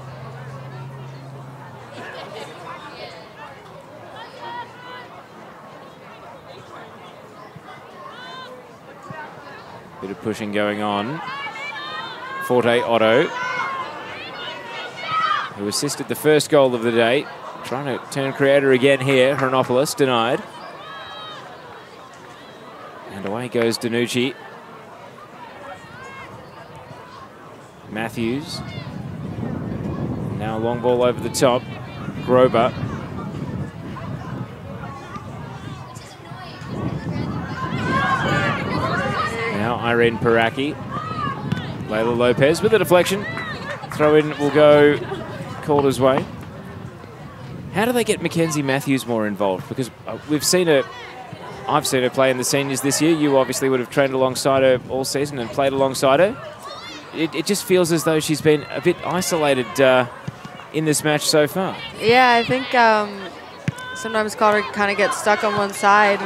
Bit of pushing going on. Forte Otto, who assisted the first goal of the day. Trying to turn creator again here. Hronopoulos denied. And away goes Danucci. Matthews. Now a long ball over the top. Grober. Now Irene Paraki. Layla Lopez with a deflection. Throw in will go Calder's way. How do they get Mackenzie Matthews more involved? Because we've seen her, I've seen her play in the seniors this year. You obviously would have trained alongside her all season and played alongside her. It just feels as though she's been a bit isolated in this match so far. Yeah, I think sometimes Calder kind of gets stuck on one side.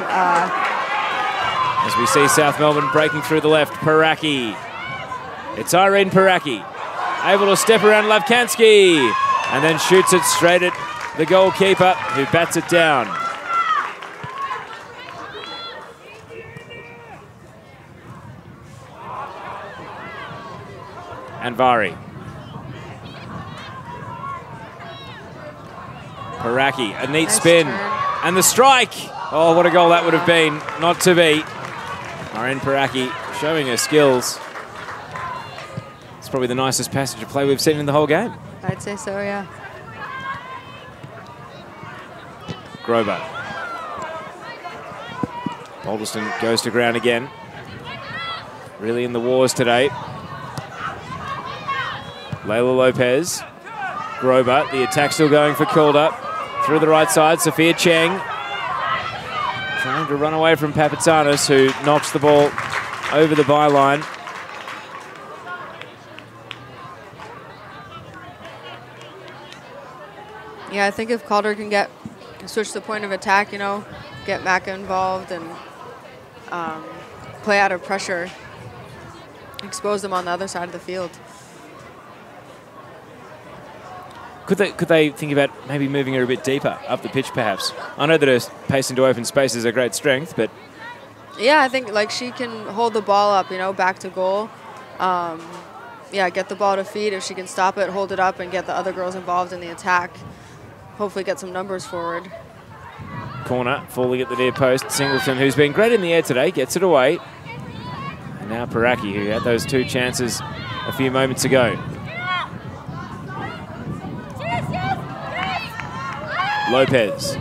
As we see South Melbourne breaking through the left, Paraki. It's Irene Paraki, able to step around Levkansky and then shoots it straight at the goalkeeper, who bats it down. And Vari. Paraki, a neat spin. And the strike. Oh, what a goal that would have been. Not to be. Marian Paraki showing her skills. It's probably the nicest passage of play we've seen in the whole game. I'd say so, yeah. Grover. Balderston goes to ground again. Really in the wars today. Layla Lopez. Grover, the attack still going for Calder. Through the right side, Sophia Cheng. Trying to run away from Papatsanis, who knocks the ball over the byline. Yeah, I think if Calder can switch the point of attack, you know, get Macca involved and play out of pressure, expose them on the other side of the field. Could they think about maybe moving her a bit deeper up the pitch, perhaps? I know that her pace into open space is a great strength, but... Yeah, I think like she can hold the ball up, you know, back to goal. Yeah, get the ball to feet. If she can stop it, hold it up, and get the other girls involved in the attack, hopefully get some numbers forward. Corner, falling at the near post. Singleton, who's been great in the air today, gets it away. And now Paraki, who had those 2 chances a few moments ago. Lopez.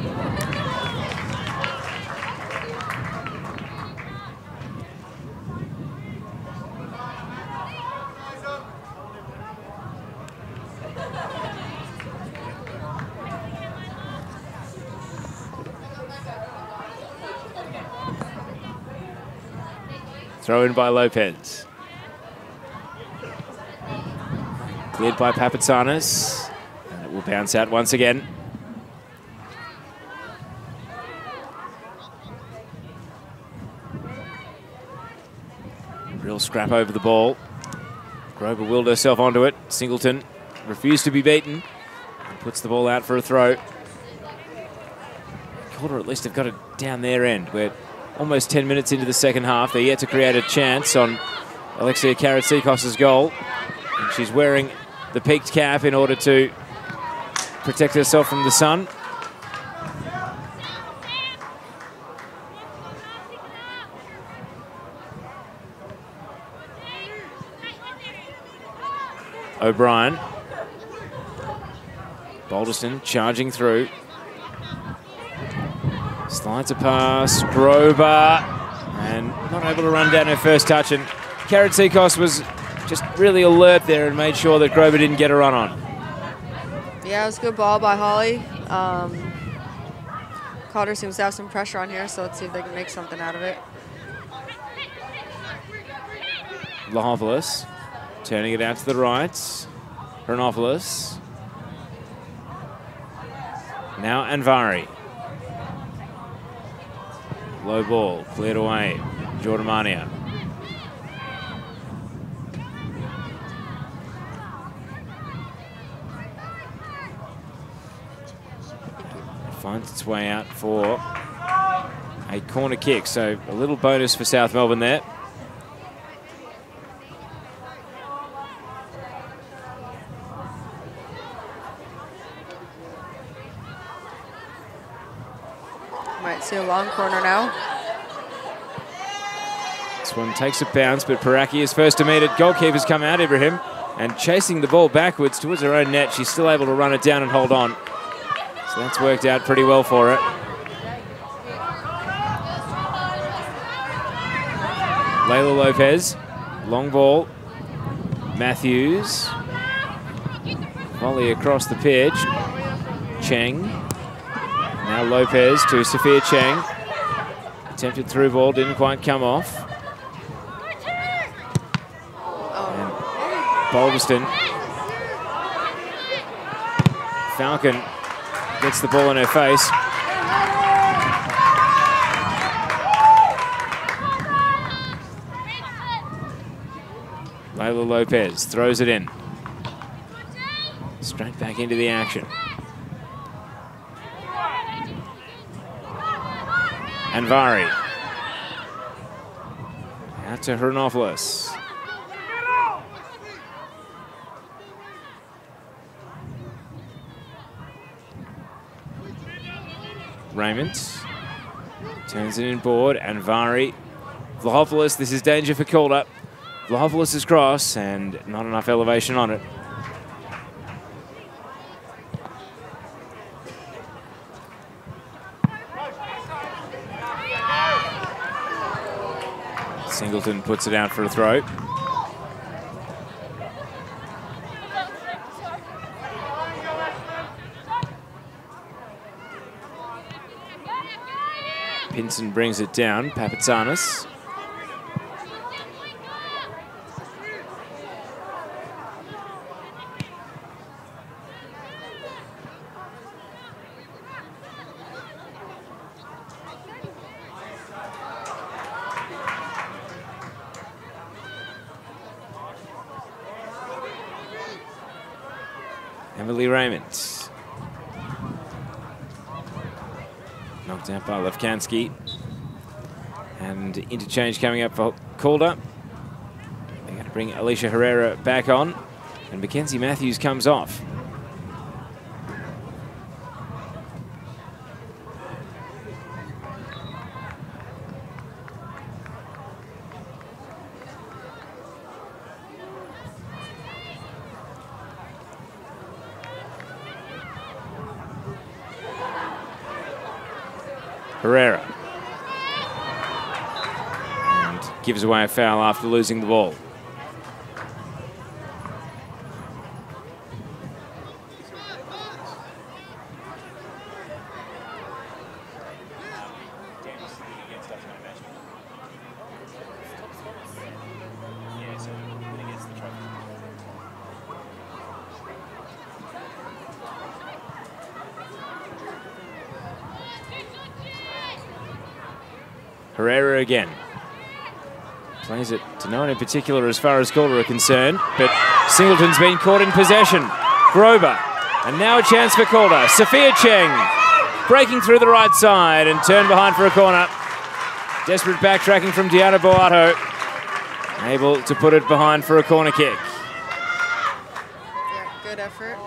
Throw in by Lopez. Cleared by Papatsanis. And it will bounce out once again. Real scrap over the ball. Grover willed herself onto it. Singleton refused to be beaten. And puts the ball out for a throw. Calder at least have got it down their end. We're almost 10 minutes into the second half. They're yet to create a chance on Alexia Karatsikos' goal. And she's wearing the peaked cap in order to protect herself from the sun. O'Brien. Balderston charging through. Slides a pass. Grover. And not able to run down her first touch. And Karatsikos was just really alert there and made sure that Grover didn't get a run on. Yeah, it was a good ball by Holly. Calder seems to have some pressure on here, so let's see if they can make something out of it. Lahopoulos turning it out to the right. Hernopoulos. Now Anvari. Low ball, cleared away. Jordamania. Finds its way out for a corner kick, so a little bonus for South Melbourne there. Might see a long corner now. This one takes a bounce, but Paraki is first to meet it. Goalkeeper's come out, Ibrahim, and chasing the ball backwards towards her own net. She's still able to run it down and hold on. So that's worked out pretty well for her. Layla Lopez, long ball. Matthews. Volley across the pitch. Cheng. Now Lopez to Sophia Cheng. Attempted through ball, didn't quite come off. And Balderston. Falcon gets the ball in her face. Layla Lopez throws it in. Straight back into the action. Anvari. Out to Hernopoulos. Raymond turns it inboard. Anvari Vlahopoulos, this is danger for Calder. Vlahopoulos' cross and not enough elevation on it. Singleton puts it out for a throw. Pinson brings it down, Papatsanis. Emily Raymond. Knocked out by Levkansky. And interchange coming up for Calder. They're going to bring Alicia Herrera back on. And Mackenzie Matthews comes off. Herrera. And gives away a foul after losing the ball. Herrera again. Plays it to no one in particular as far as Calder are concerned, but Singleton's been caught in possession. Grober, and now a chance for Calder. Sophia Cheng breaking through the right side and turned behind for a corner. Desperate backtracking from Deanna Boato. Able to put it behind for a corner kick. Yeah, good effort.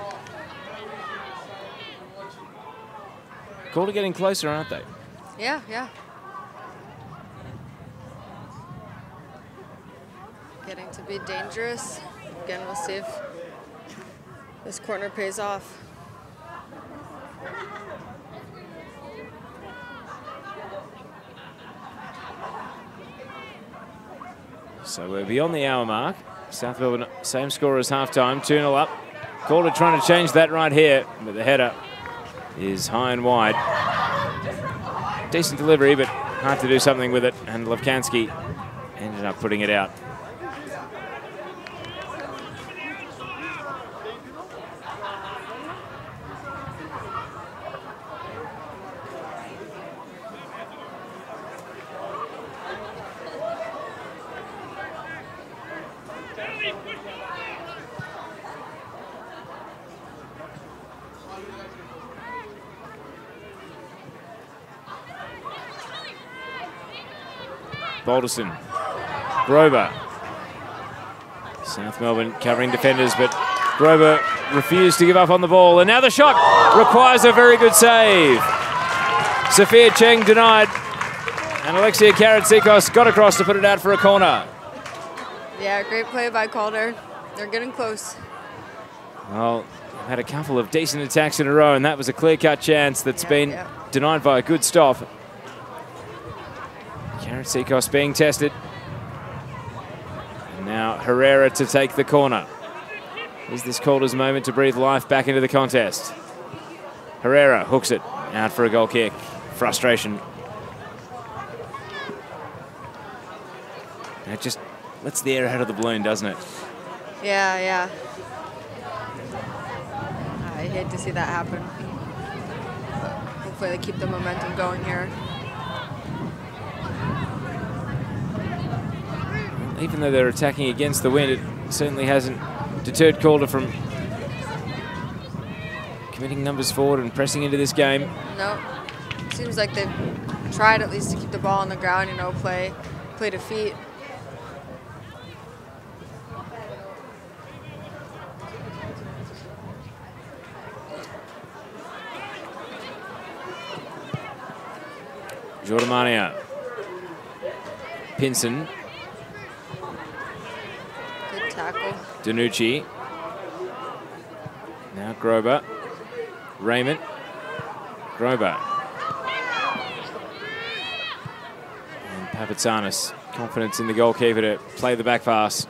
Calder getting closer, aren't they? Yeah, yeah. Getting to be dangerous. Again, we'll see if this corner pays off. So we're beyond the hour mark. South Melbourne, same score as halftime, 2-0 up. Calder trying to change that right here, but the header is high and wide. Decent delivery, but hard to do something with it, and Levkansky ended up putting it out. Balderson, Grover. South Melbourne covering defenders, but Grover refused to give up on the ball. And now the shot requires a very good save. Sophia Cheng denied. And Alexia Karatsikos got across to put it out for a corner. Yeah, great play by Calder. They're getting close. Well, they've had a couple of decent attacks in a row, and that was a clear-cut chance that's been denied by a good stop. Karatsikos being tested. And now Herrera to take the corner. Is this Calder's moment to breathe life back into the contest? Herrera hooks it out for a goal kick. Frustration. And it just lets the air out of the balloon, doesn't it? Yeah, yeah. I hate to see that happen. But hopefully they keep the momentum going here. Even though they're attacking against the wind, it certainly hasn't deterred Calder from committing numbers forward and pressing into this game. No, seems like they've tried at least to keep the ball on the ground, you know, play to feet. Jordamania. Pinson. Good tackle. Danucci. Now Grober. Raymond. Grober. And Papatsanis. Confidence in the goalkeeper to play the back pass.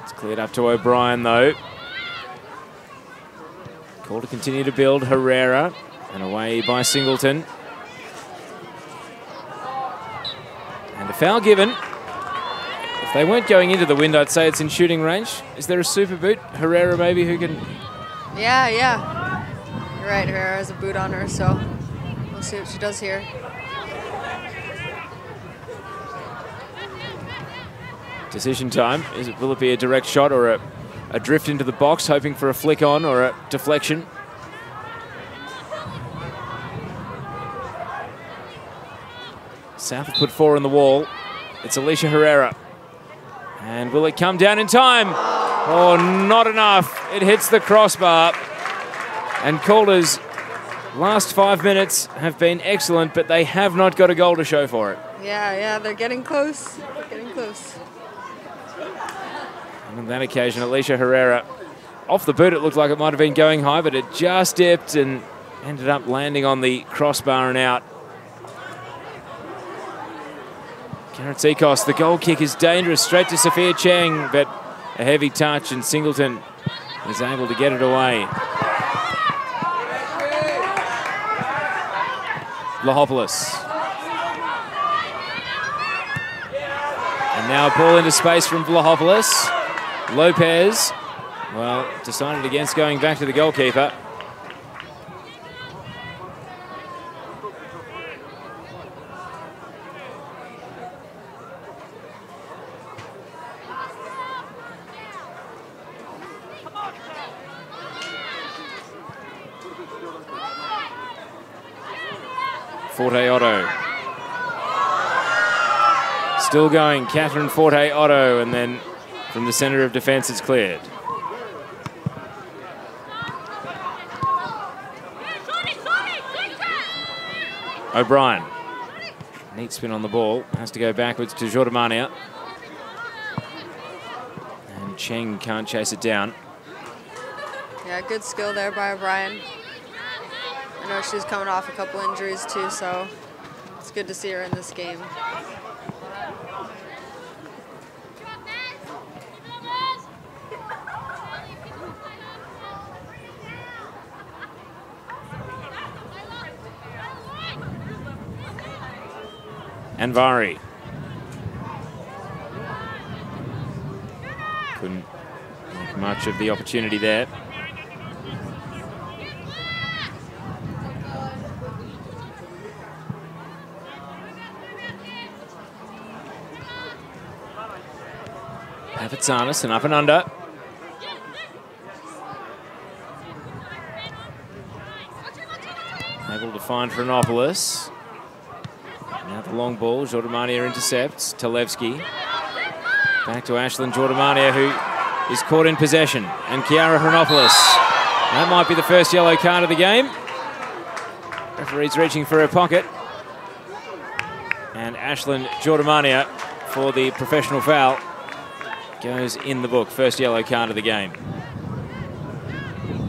It's cleared up to O'Brien, though. Call to continue to build. Herrera. And away by Singleton. And the foul given. If they weren't going into the wind, I'd say it's in shooting range. Is there a super boot? Herrera maybe who can... Yeah. You're right, Herrera has a boot on her, so we'll see what she does here. Decision time. Will it be a direct shot or a drift into the box, hoping for a flick on or a deflection? South have put 4 on the wall. It's Alicia Herrera. And will it come down in time? Oh, not enough. It hits the crossbar. And Calder's last 5 minutes have been excellent, but they have not got a goal to show for it. Yeah, they're getting close. Getting close. And on that occasion, Alicia Herrera, off the boot, it looked like it might have been going high, but it just dipped and ended up landing on the crossbar and out. Karatsikos, the goal kick is dangerous, straight to Sophia Cheng, but a heavy touch, and Singleton is able to get it away. Vlahopoulos. And now a ball into space from Vlahopoulos. Lopez, well, decided against going back to the goalkeeper. Forte Otto. Still going, Catherine Forte Otto, and then from the centre of defence it's cleared. O'Brien. Neat spin on the ball. Has to go backwards to Jordamania. And Cheng can't chase it down. Yeah, good skill there by O'Brien. I know she's coming off a couple injuries too, so it's good to see her in this game. Anvari. Couldn't make much of the opportunity there. Papatsanis and up and under. Able to find Chronopoulos. Now the long ball, Jordamania intercepts. Talevski. Back to Ashlyn Jordamania, who is caught in possession. And Kiara Chronopoulos. That might be the first yellow card of the game. Referee's reaching for her pocket. And Ashlyn Jordamania for the professional foul. Goes in the book. First yellow card of the game.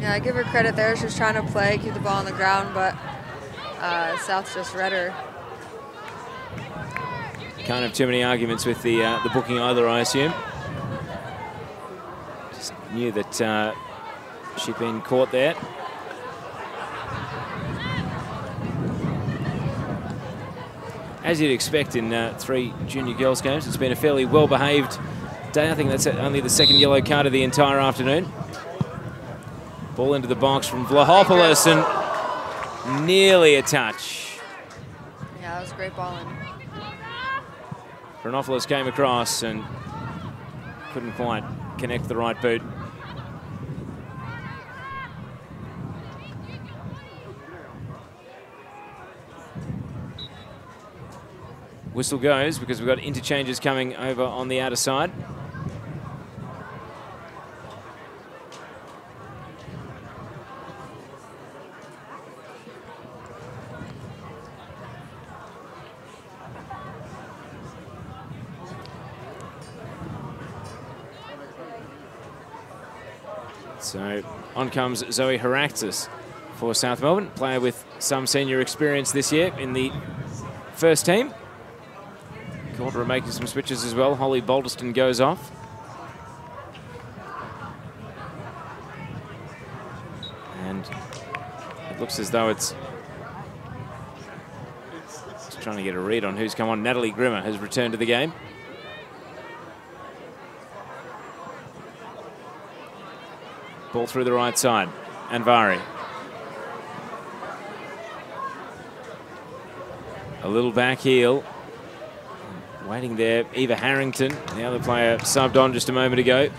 Yeah, I give her credit there. She was trying to play, keep the ball on the ground, but South just read her. Can't have too many arguments with the booking either, I assume. Just knew that she'd been caught there. As you'd expect in 3 junior girls games, it's been a fairly well-behaved day. I think that's only the second yellow card of the entire afternoon. Ball into the box from Vlahopoulos and nearly a touch. Yeah, that was great balling. Chronopoulos came across and couldn't quite connect the right boot. Whistle goes because we've got interchanges coming over on the outer side. So on comes Zoe Haraxis for South Melbourne, player with some senior experience this year in the first team. Calder making some switches as well. Holly Balderston goes off. And it looks as though it's just trying to get a read on who's come on. Natalie Grimmer has returned to the game. Ball through the right side. Anvari. A little back heel. Waiting there, Eva Harrington, the other player subbed on just a moment ago.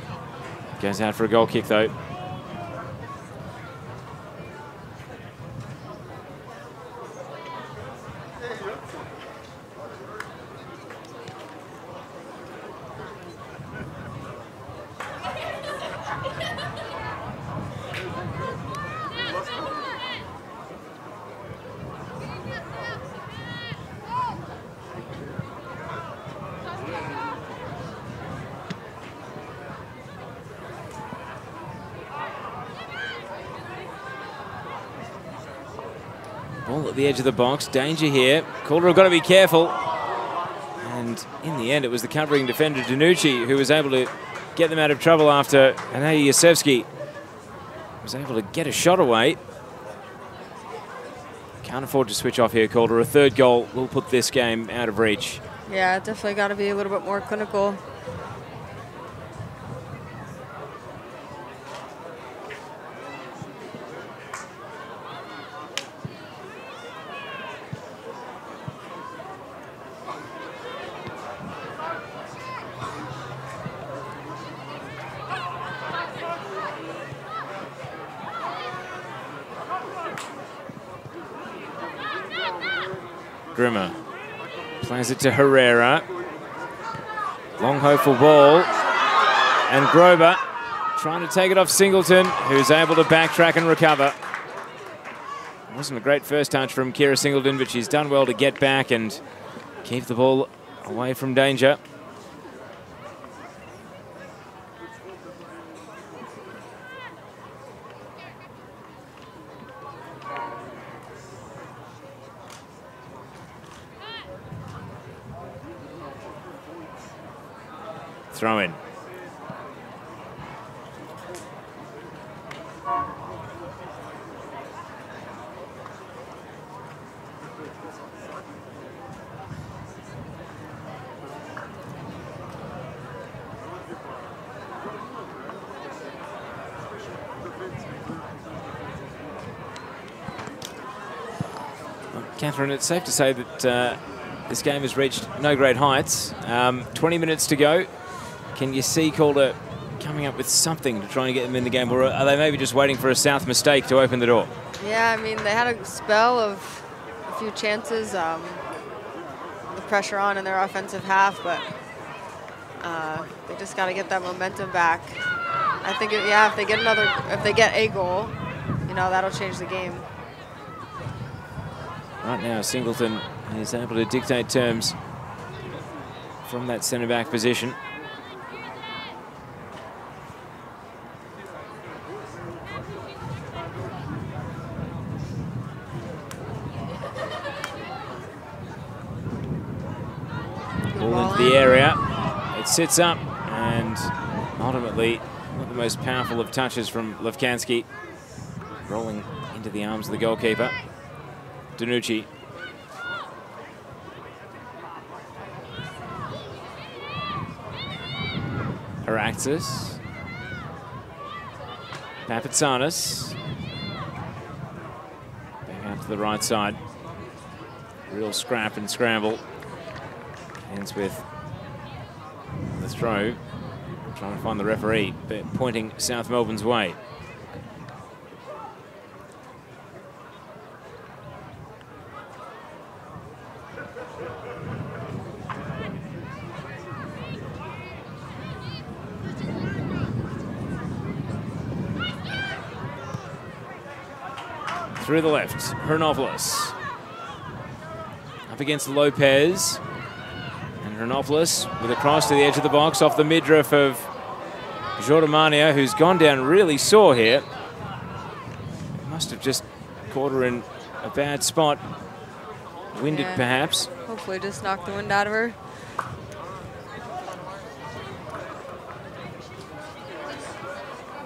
Goes out for a goal kick though. Ball at the edge of the box, danger here. Calder have got to be careful. And in the end, it was the covering defender, Danucci, who was able to get them out of trouble after Anaya Yasevsky was able to get a shot away. Can't afford to switch off here, Calder. A third goal will put this game out of reach. Yeah, definitely got to be a little bit more clinical. Grimmer plays it to Herrera. Long hopeful ball. And Grover trying to take it off Singleton, who's able to backtrack and recover. Wasn't a great first touch from Kira Singleton, but she's done well to get back and keep the ball away from danger. Throw in. Catherine, it's safe to say that this game has reached no great heights. 20 minutes to go. Can you see Calder coming up with something to try and get them in the game, or are they maybe just waiting for a South mistake to open the door? Yeah, I mean, they had a spell of a few chances with pressure on in their offensive half, but they just got to get that momentum back. I think, yeah, if they get a goal, you know, that'll change the game. Right now, Singleton is able to dictate terms from that centre-back position. Ball into the area. It sits up, and ultimately, not the most powerful of touches from Levkansky. Rolling into the arms of the goalkeeper. Danucci. Haraxis. Papatsanis. Back out to the right side. Real scrap and scramble. Ends with the throw. Trying to find the referee, but pointing South Melbourne's way. Through the left, Hernopoulos. Up against Lopez. And Hernopoulos with a cross to the edge of the box off the midriff of Jordomania, who's gone down really sore here. Must have just caught her in a bad spot. Winded, perhaps. Hopefully just knocked the wind out of her.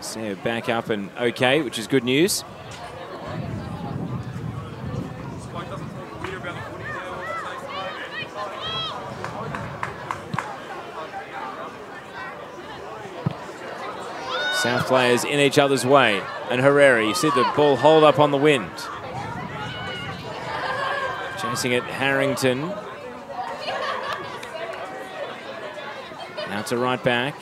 See her back up and okay, which is good news. South players in each other's way. And Herrera, you see the ball hold up on the wind. Chasing it, Harrington. Now to right back.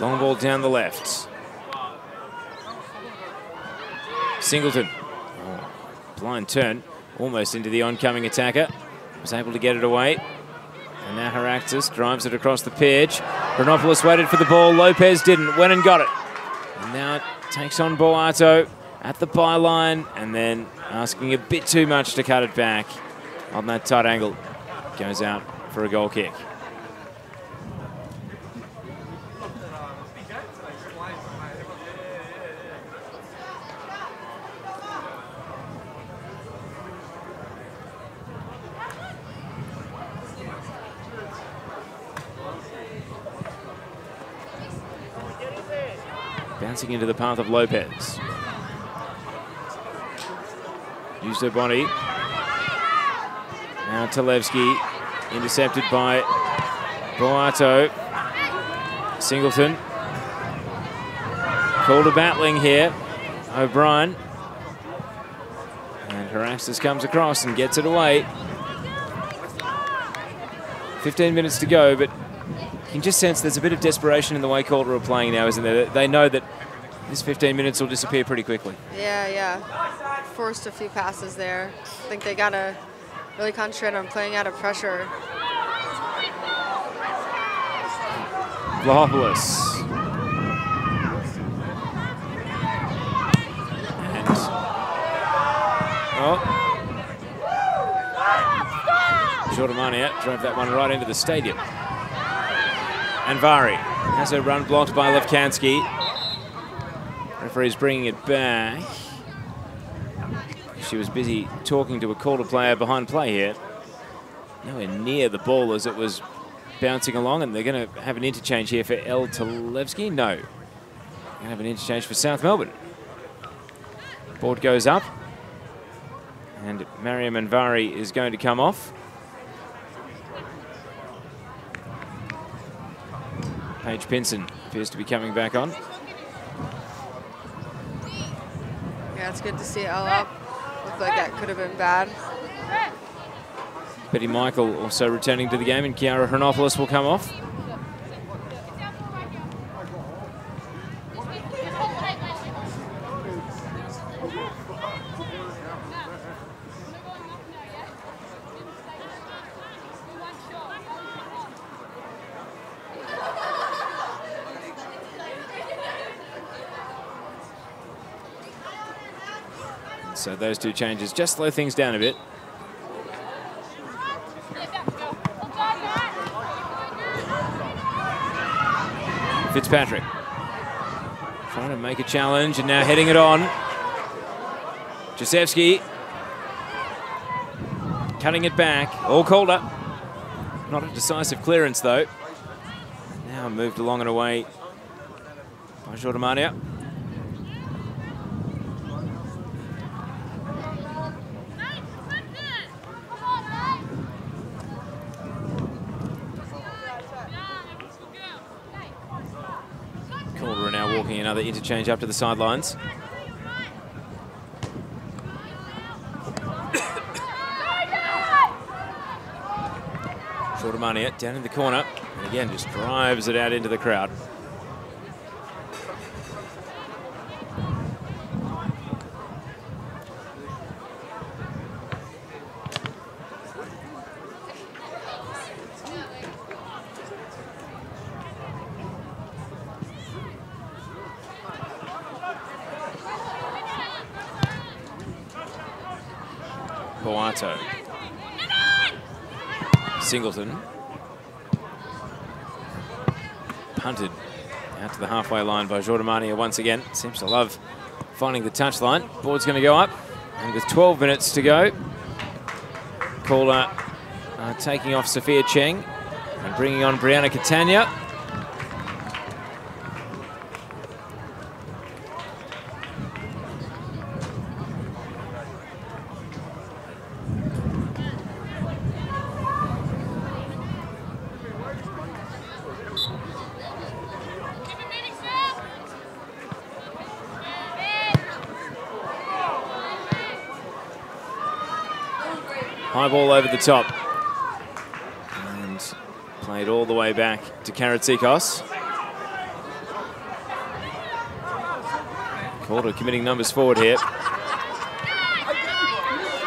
Long ball down the left. Singleton. Oh, blind turn. Almost into the oncoming attacker. Was able to get it away. And now Haraxis drives it across the pitch. Renopoulos waited for the ball. Lopez didn't. Went and got it. And now it takes on Boato at the byline. And then asking a bit too much to cut it back on that tight angle. Goes out for a goal kick. Bouncing into the path of Lopez. Used her body. Now Talevski, intercepted by Boato. Singleton. Calder battling here. O'Brien. And Haraxis comes across and gets it away. 15 minutes to go, but you can just sense there's a bit of desperation in the way Calder are playing now, isn't there? They know that this 15 minutes will disappear pretty quickly. Yeah. Forced a few passes there. I think they got to really concentrate on playing out of pressure. Vlahopoulos. And Jordomania drove that one right into the stadium. And Vari has her run blocked by Levkansky. Referee's bringing it back. She was busy talking to a Calder player behind play here. Nowhere near the ball as it was bouncing along, and they're going to have an interchange here for El Talevski. No. They're going to have an interchange for South Melbourne. Board goes up. And Mariam Anvari is going to come off. Paige Pinson appears to be coming back on. Yeah, it's good to see Elle up. Looked like that could have been bad. Betty Michael also returning to the game, and Chiara Hronopoulos will come off. So those two changes just slow things down a bit. Fitzpatrick trying to make a challenge and now heading it on. Jacevski cutting it back. All Calder. Not a decisive clearance though. Now moved along and away by Jordomania. Calder are now walking another interchange up to the sidelines. Zimmerman down in the corner, and again just drives it out into the crowd. Boato. Singleton. Punted out to the halfway line by Zimmerman once again. Seems to love finding the touchline. Board's going to go up, and with 12 minutes to go, Calder taking off Sophia Cheng and bringing on Brianna Catania. High ball over the top. And played all the way back to Karatsikos. Calder committing numbers forward here.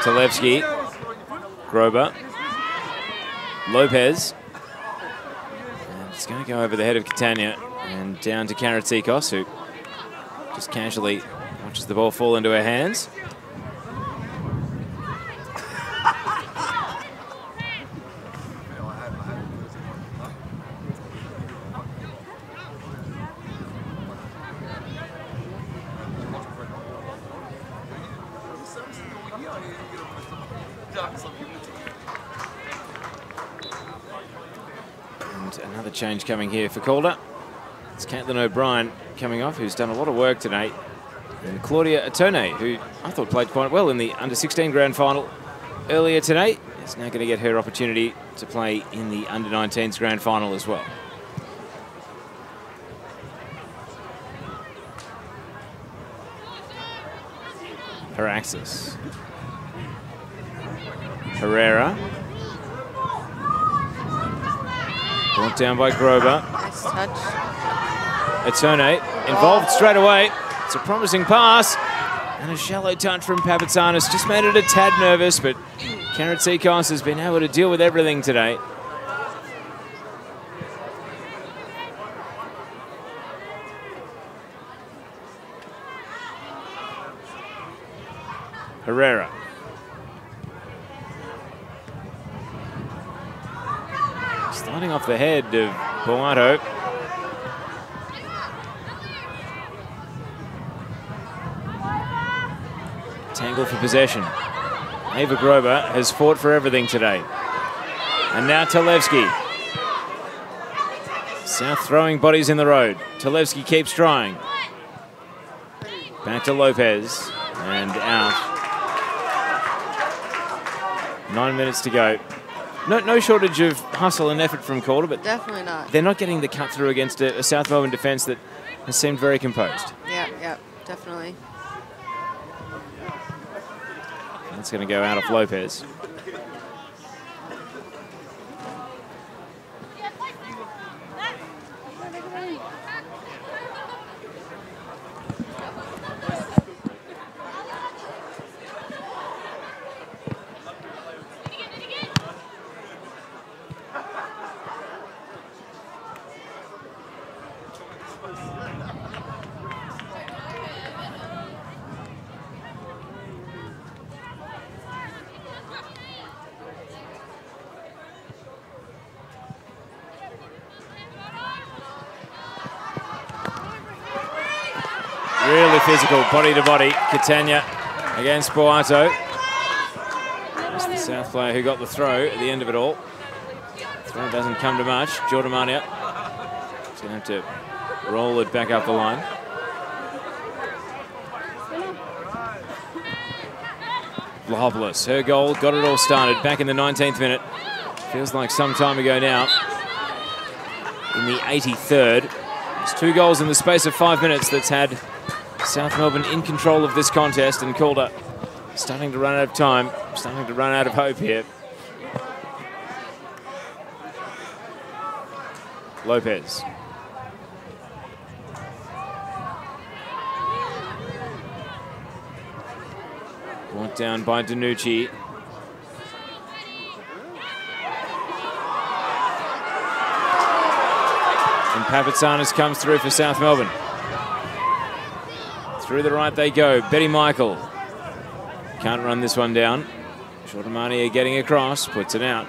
Talevski. Grober. Lopez. And it's going to go over the head of Catania and down to Karatsikos, who just casually watches the ball fall into her hands. And another change coming here for Calder. It's Caitlin O'Brien coming off, who's done a lot of work tonight. And Claudia Atone, who I thought played quite well in the under-16 grand final earlier today, is now going to get her opportunity to play in the under-19s grand final as well. Paraxis. Herrera. Brought down by Grober. Nice touch. Atone involved straight away. It's a promising pass. And a shallow touch from Papatsanis. Just made it a tad nervous, but Karatsikos has been able to deal with everything today. Herrera. Starting off the head of Boato. Tangle for possession. Ava Grober has fought for everything today. And now Talevski. South throwing bodies in the road. Talevski keeps trying. Back to Lopez. And out. 9 minutes to go. No shortage of hustle and effort from Calder, but definitely not. They're not getting the cut through against a South Melbourne defence that has seemed very composed. Yeah, definitely. That's going to go out of Lopez. Really physical, body to body. Catania against Boato. That's the South player who got the throw at the end of it all. Throw doesn't come to much. Giordamania is going to have to roll it back up the line. Loveless, her goal, got it all started back in the 19th minute. Feels like some time ago now. In the 83rd. There's 2 goals in the space of 5 minutes that's had South Melbourne in control of this contest, and Calder starting to run out of time, starting to run out of hope here. Lopez. Brought down by Danucci. And Papatsanis comes through for South Melbourne. Through the right they go. Betty Michael. Can't run this one down. Shortamani getting across, puts it out.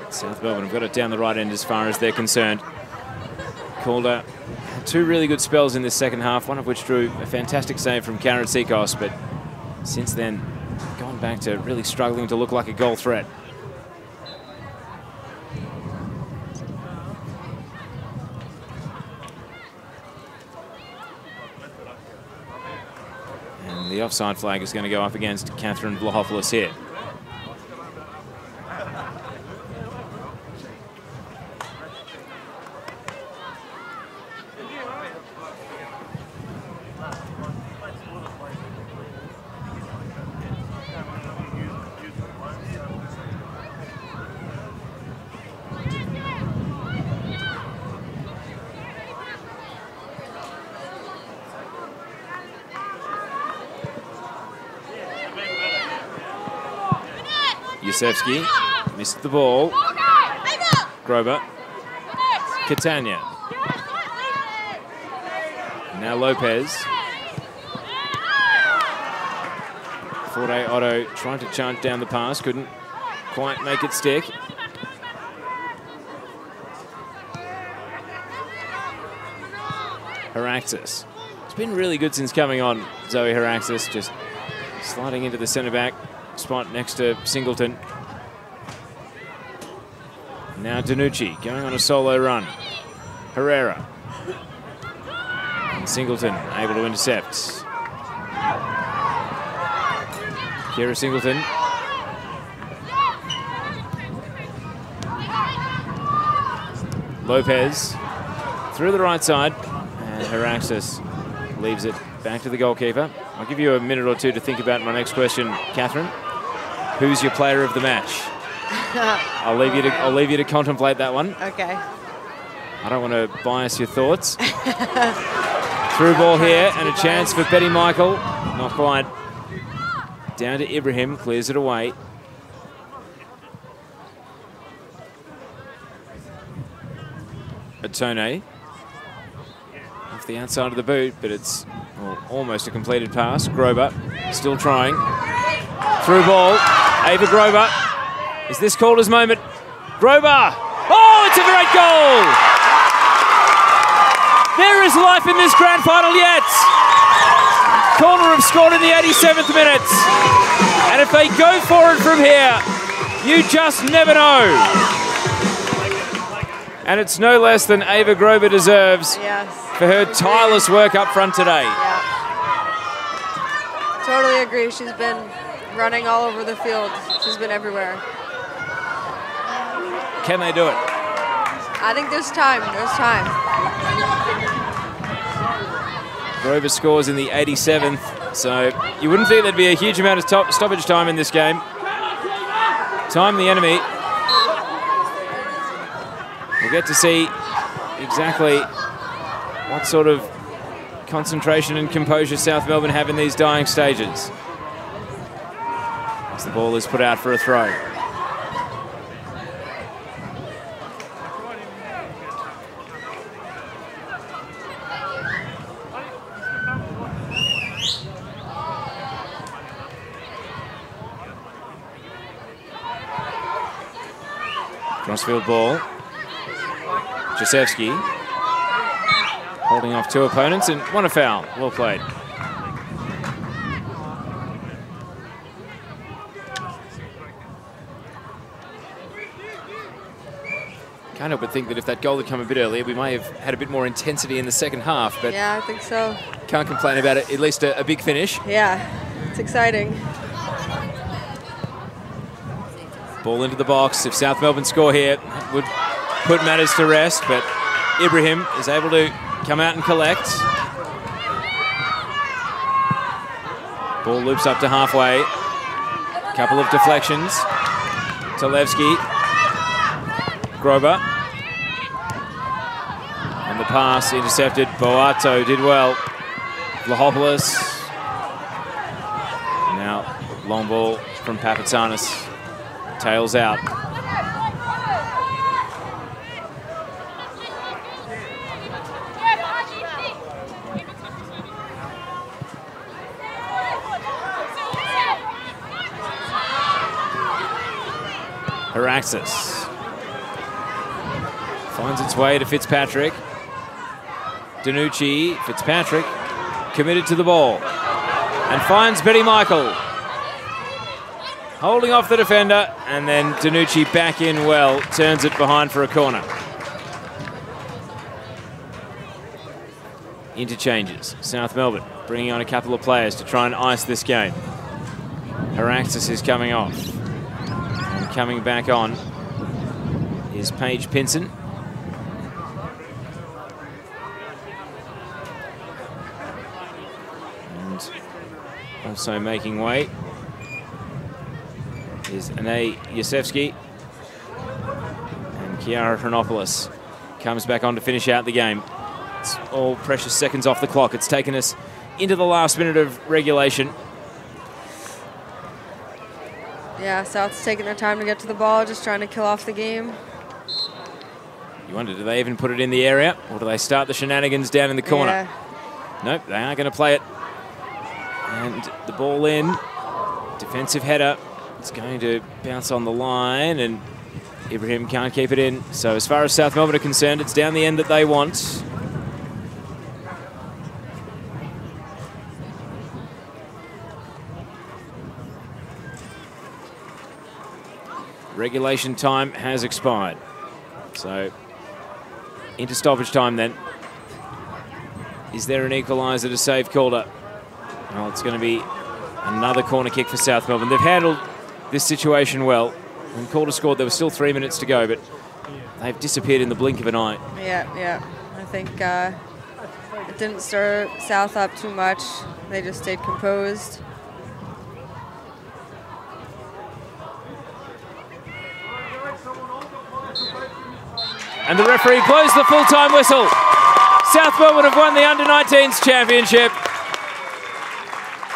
South Melbourne have got it down the right end as far as they're concerned. Calder had two really good spells in this second half, one of which drew a fantastic save from Karen Seacos, but since then gone back to really struggling to look like a goal threat. And the offside flag is going to go up against Catherine Vlahopoulos here. Yusevski missed the ball. Grover. Catania. Now Lopez. Forte Otto trying to chant down the pass, couldn't quite make it stick. Haraxis. It's been really good since coming on, Zoe Haraxis, just sliding into the centre-back spot next to Singleton. Now Danucci going on a solo run. Herrera. And Singleton able to intercept. Kira Singleton. Lopez through the right side, and Haraxis leaves it back to the goalkeeper. I'll give you a minute or two to think about my next question, Catherine. Who's your player of the match? I'll leave you to contemplate that one. Okay. I don't want to bias your thoughts. Through ball here and a chance for Betty Michael. Not quite. Down to Ibrahim, clears it away. Atone. Off the outside of the boot, but it's almost a completed pass. Grover still trying. Through ball. Ava Grover. Is this Calder's moment? Grover! Oh, it's a great goal! There is life in this grand final yet. Calder have scored in the 87th minute. And if they go for it from here, you just never know. And it's no less than Ava Grover deserves for her tireless work up front today. Yeah. Totally agree. She's been running all over the field. She's been everywhere. Can they do it? I think there's time. There's time. Grover scores in the 87th, so you wouldn't think there'd be a huge amount of stoppage time in this game. Time the enemy. We'll get to see exactly what sort of concentration and composure South Melbourne have in these dying stages. As the ball is put out for a throw. Crossfield ball. Jasevsky holding off two opponents and won a foul. Well played. Can't help but think that if that goal had come a bit earlier, we may have had a bit more intensity in the second half. But yeah, I think so. Can't complain about it. At least a big finish. Yeah, it's exciting. Ball into the box. If South Melbourne score here, would put matters to rest, but Ibrahim is able to come out and collect. Ball loops up to halfway. Couple of deflections. Talevski. Grover. And the pass intercepted. Boato did well. Vlahopoulos. Now long ball from Papatsanis. Tails out. Haraxis finds its way to Fitzpatrick. Danucci, Fitzpatrick, committed to the ball and finds Betty Michael. Holding off the defender, and then Danucci back in well, turns it behind for a corner. Interchanges. South Melbourne bringing on a couple of players to try and ice this game. Haraxis is coming off. And coming back on is Paige Pinson. And also making way is Anae Yosefsky. And Kiara Chronopoulos comes back on to finish out the game. It's all precious seconds off the clock. It's taken us into the last minute of regulation. Yeah, South's taking their time to get to the ball, just trying to kill off the game. You wonder, do they even put it in the area, or do they start the shenanigans down in the corner? Yeah. Nope, they are going to play it. And the ball in. Defensive header. It's going to bounce on the line, and Ibrahim can't keep it in. So as far as South Melbourne are concerned, it's down the end that they want. Regulation time has expired. So into stoppage time then. Is there an equaliser to save Calder? Well, it's going to be another corner kick for South Melbourne. They've handled this situation well. When Calder scored, there was still 3 minutes to go, but they've disappeared in the blink of an eye. Yeah. I think it didn't stir South up too much. They just stayed composed. And the referee blows the full-time whistle. South Melbourne have won the Under-19s Championship.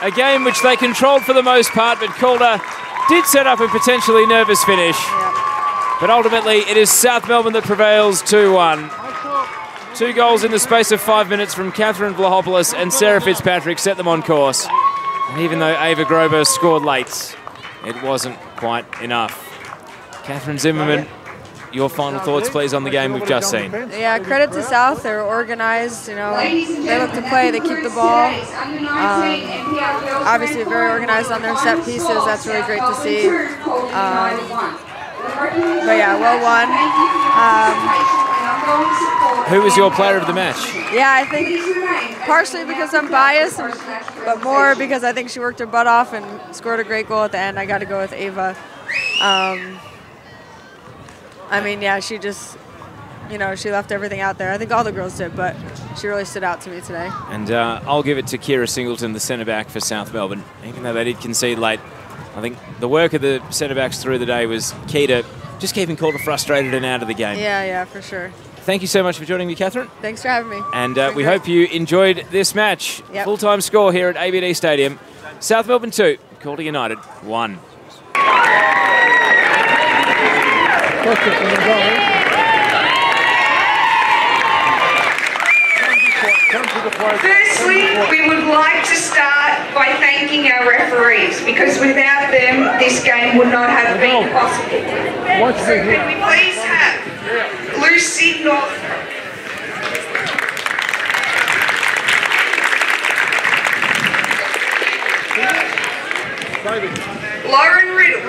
A game which they controlled for the most part, but Calder did set up a potentially nervous finish. Yep. But ultimately, it is South Melbourne that prevails 2-1. 2 goals in the space of 5 minutes from Catherine Vlahopoulos and Sarah Fitzpatrick set them on course. And even though Ava Grover scored late, it wasn't quite enough. Catherine Zimmerman, your final thoughts, please, on the game we've just seen. Yeah, credit to South. They're organized. You know, they look to play. They keep the ball. Obviously, very organized on their set pieces. That's really great to see. But yeah, well won. Who was your player of the match? Yeah, I think partially because I'm biased, but more because I think she worked her butt off and scored a great goal at the end. I got to go with Ava. I mean, yeah, she just, you know, she left everything out there. I think all the girls did, but she really stood out to me today. And I'll give it to Kira Singleton, the centre-back for South Melbourne. Even though they did concede late, I think the work of the centre-backs through the day was key to just keeping Calder frustrated and out of the game. Yeah, for sure. Thank you so much for joining me, Catherine. Thanks for having me. And we hope you enjoyed this match. Yep. Full-time score here at ABD Stadium. South Melbourne 2, Calder United 1. Firstly, we would like to start by thanking our referees, because without them, this game would not have been possible. So can we please have Lucy Northrop? Lauren Riddle.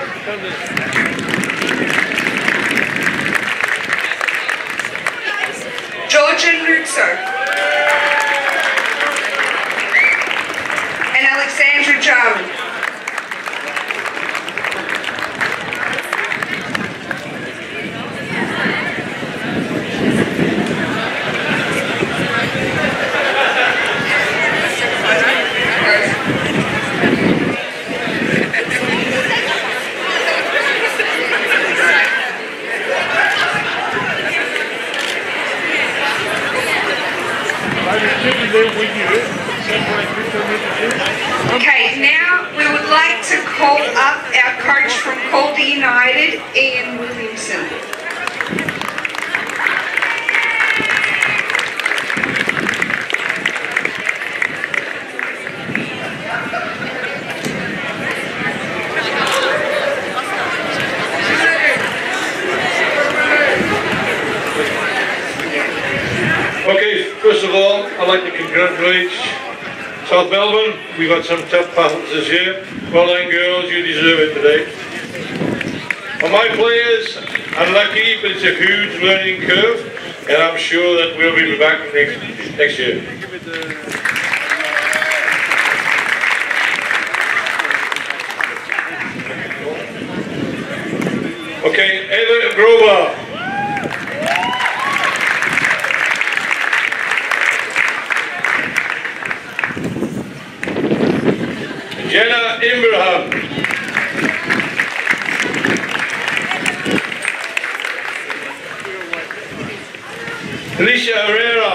Georgia Nuzzo. And Alexandra Jarman. athletes. South Melbourne, we've got some tough battles this year. Well done, girls, you deserve it today. For my players, unlucky, but it's a huge learning curve, and I'm sure that we'll be back next year. Okay, Eva Grover. Jenna Imbraham. Alicia Herrera.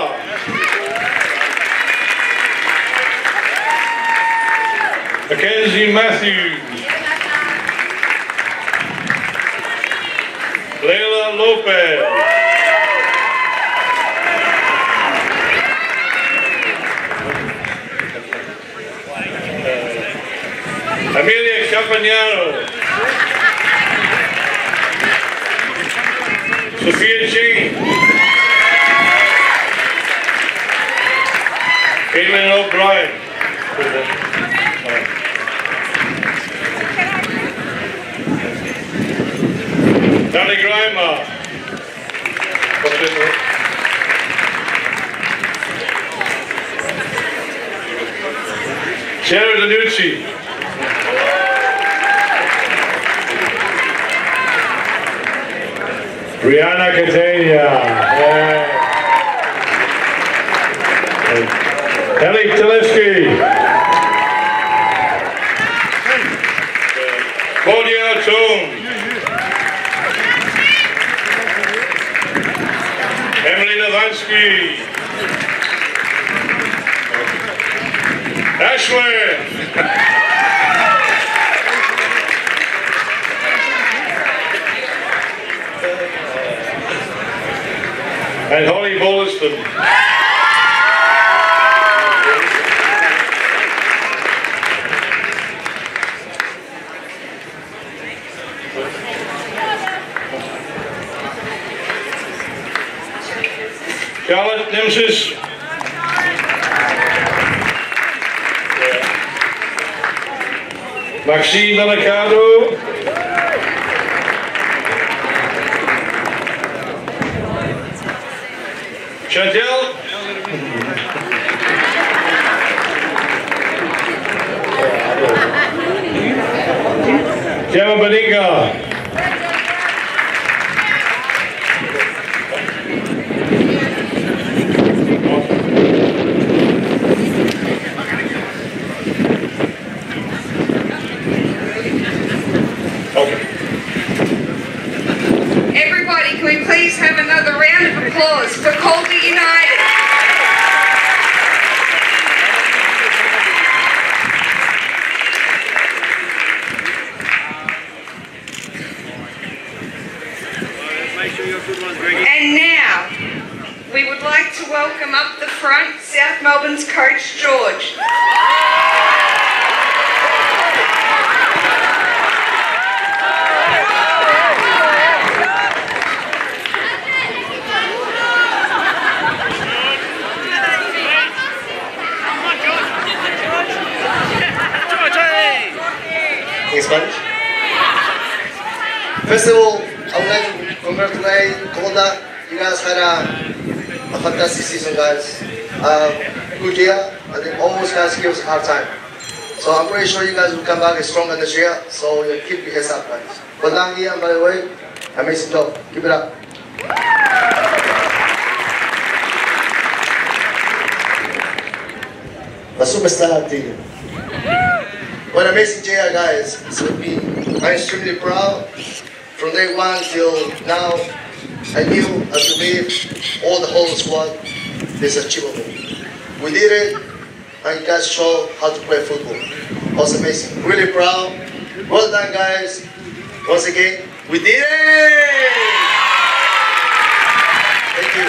Mackenzie Matthews. Leila Lopez. Amelia Campagnano. Sophia Ching. Caitlin O'Brien. Danny Grimer. Sarah Danucci. Brianna Catania. Ellie Telesky. Claudia Tone. Emily Lavansky. Ashworth. And Holly Bolliston. Charlotte Nemesis. Maxine Delicado. Chantel. Gemma Beninga. Everybody, can we please have another round of applause for Calder United? And now, we would like to welcome up the front South Melbourne's coach, George. In Spanish. First of all, I would like to congratulate Calder. You guys had a fantastic season, guys. Good year, and then almost guys give us a hard time. So I'm pretty sure you guys will come back stronger this year. So keep your heads up, guys. Well done here, by the way. Amazing job. Keep it up. The superstar team. What an amazing year, guys. I'm extremely proud. From day one till now, I knew and believe all the whole squad is achievable. We did it, and you guys showed how to play football. It was amazing. Really proud. Well done, guys. Once again, we did it! Thank you.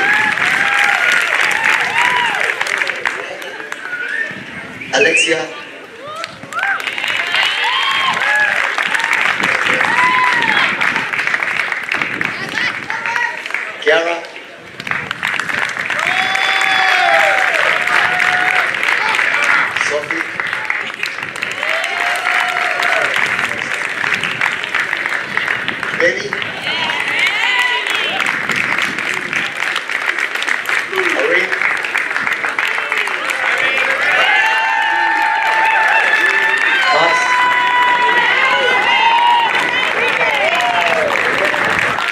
Alexia. Kiara. trophy. Ready? Hurry. Pass.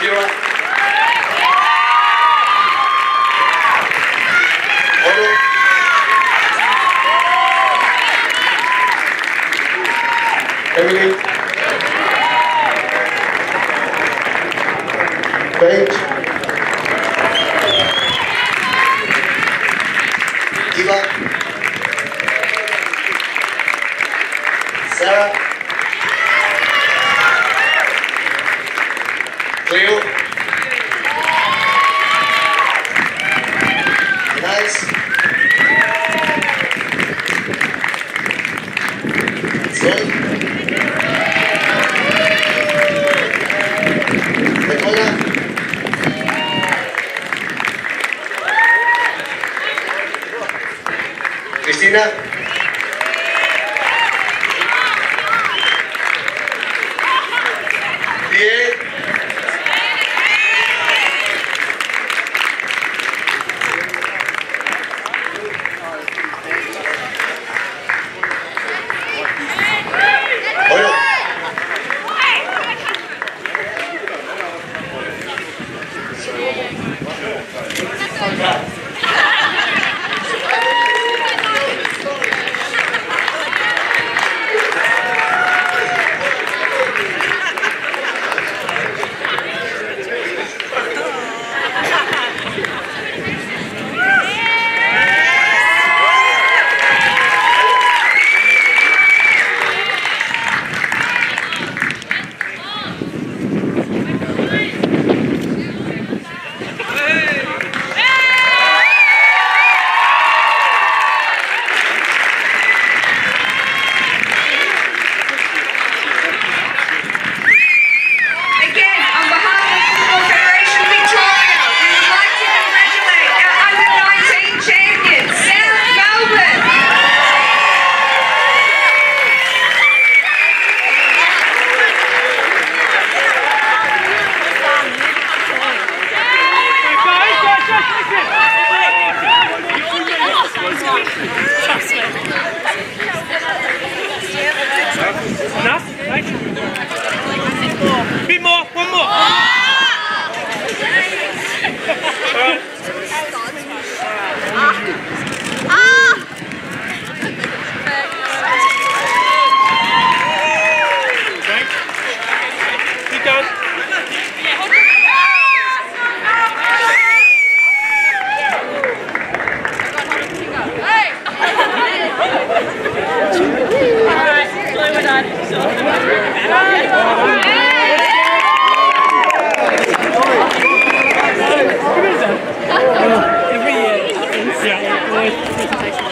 Zero. Order. Emily. Paige. Eva. Sarah. Cleo. Nice. Zoe. Nicola. Cristina. Diez. Oilo. Again, on behalf of Football Federation Victoria, we would like to congratulate our under-19 champions, South Melbourne. Enough? Bit more, one more. Keep going. Every year. Yeah.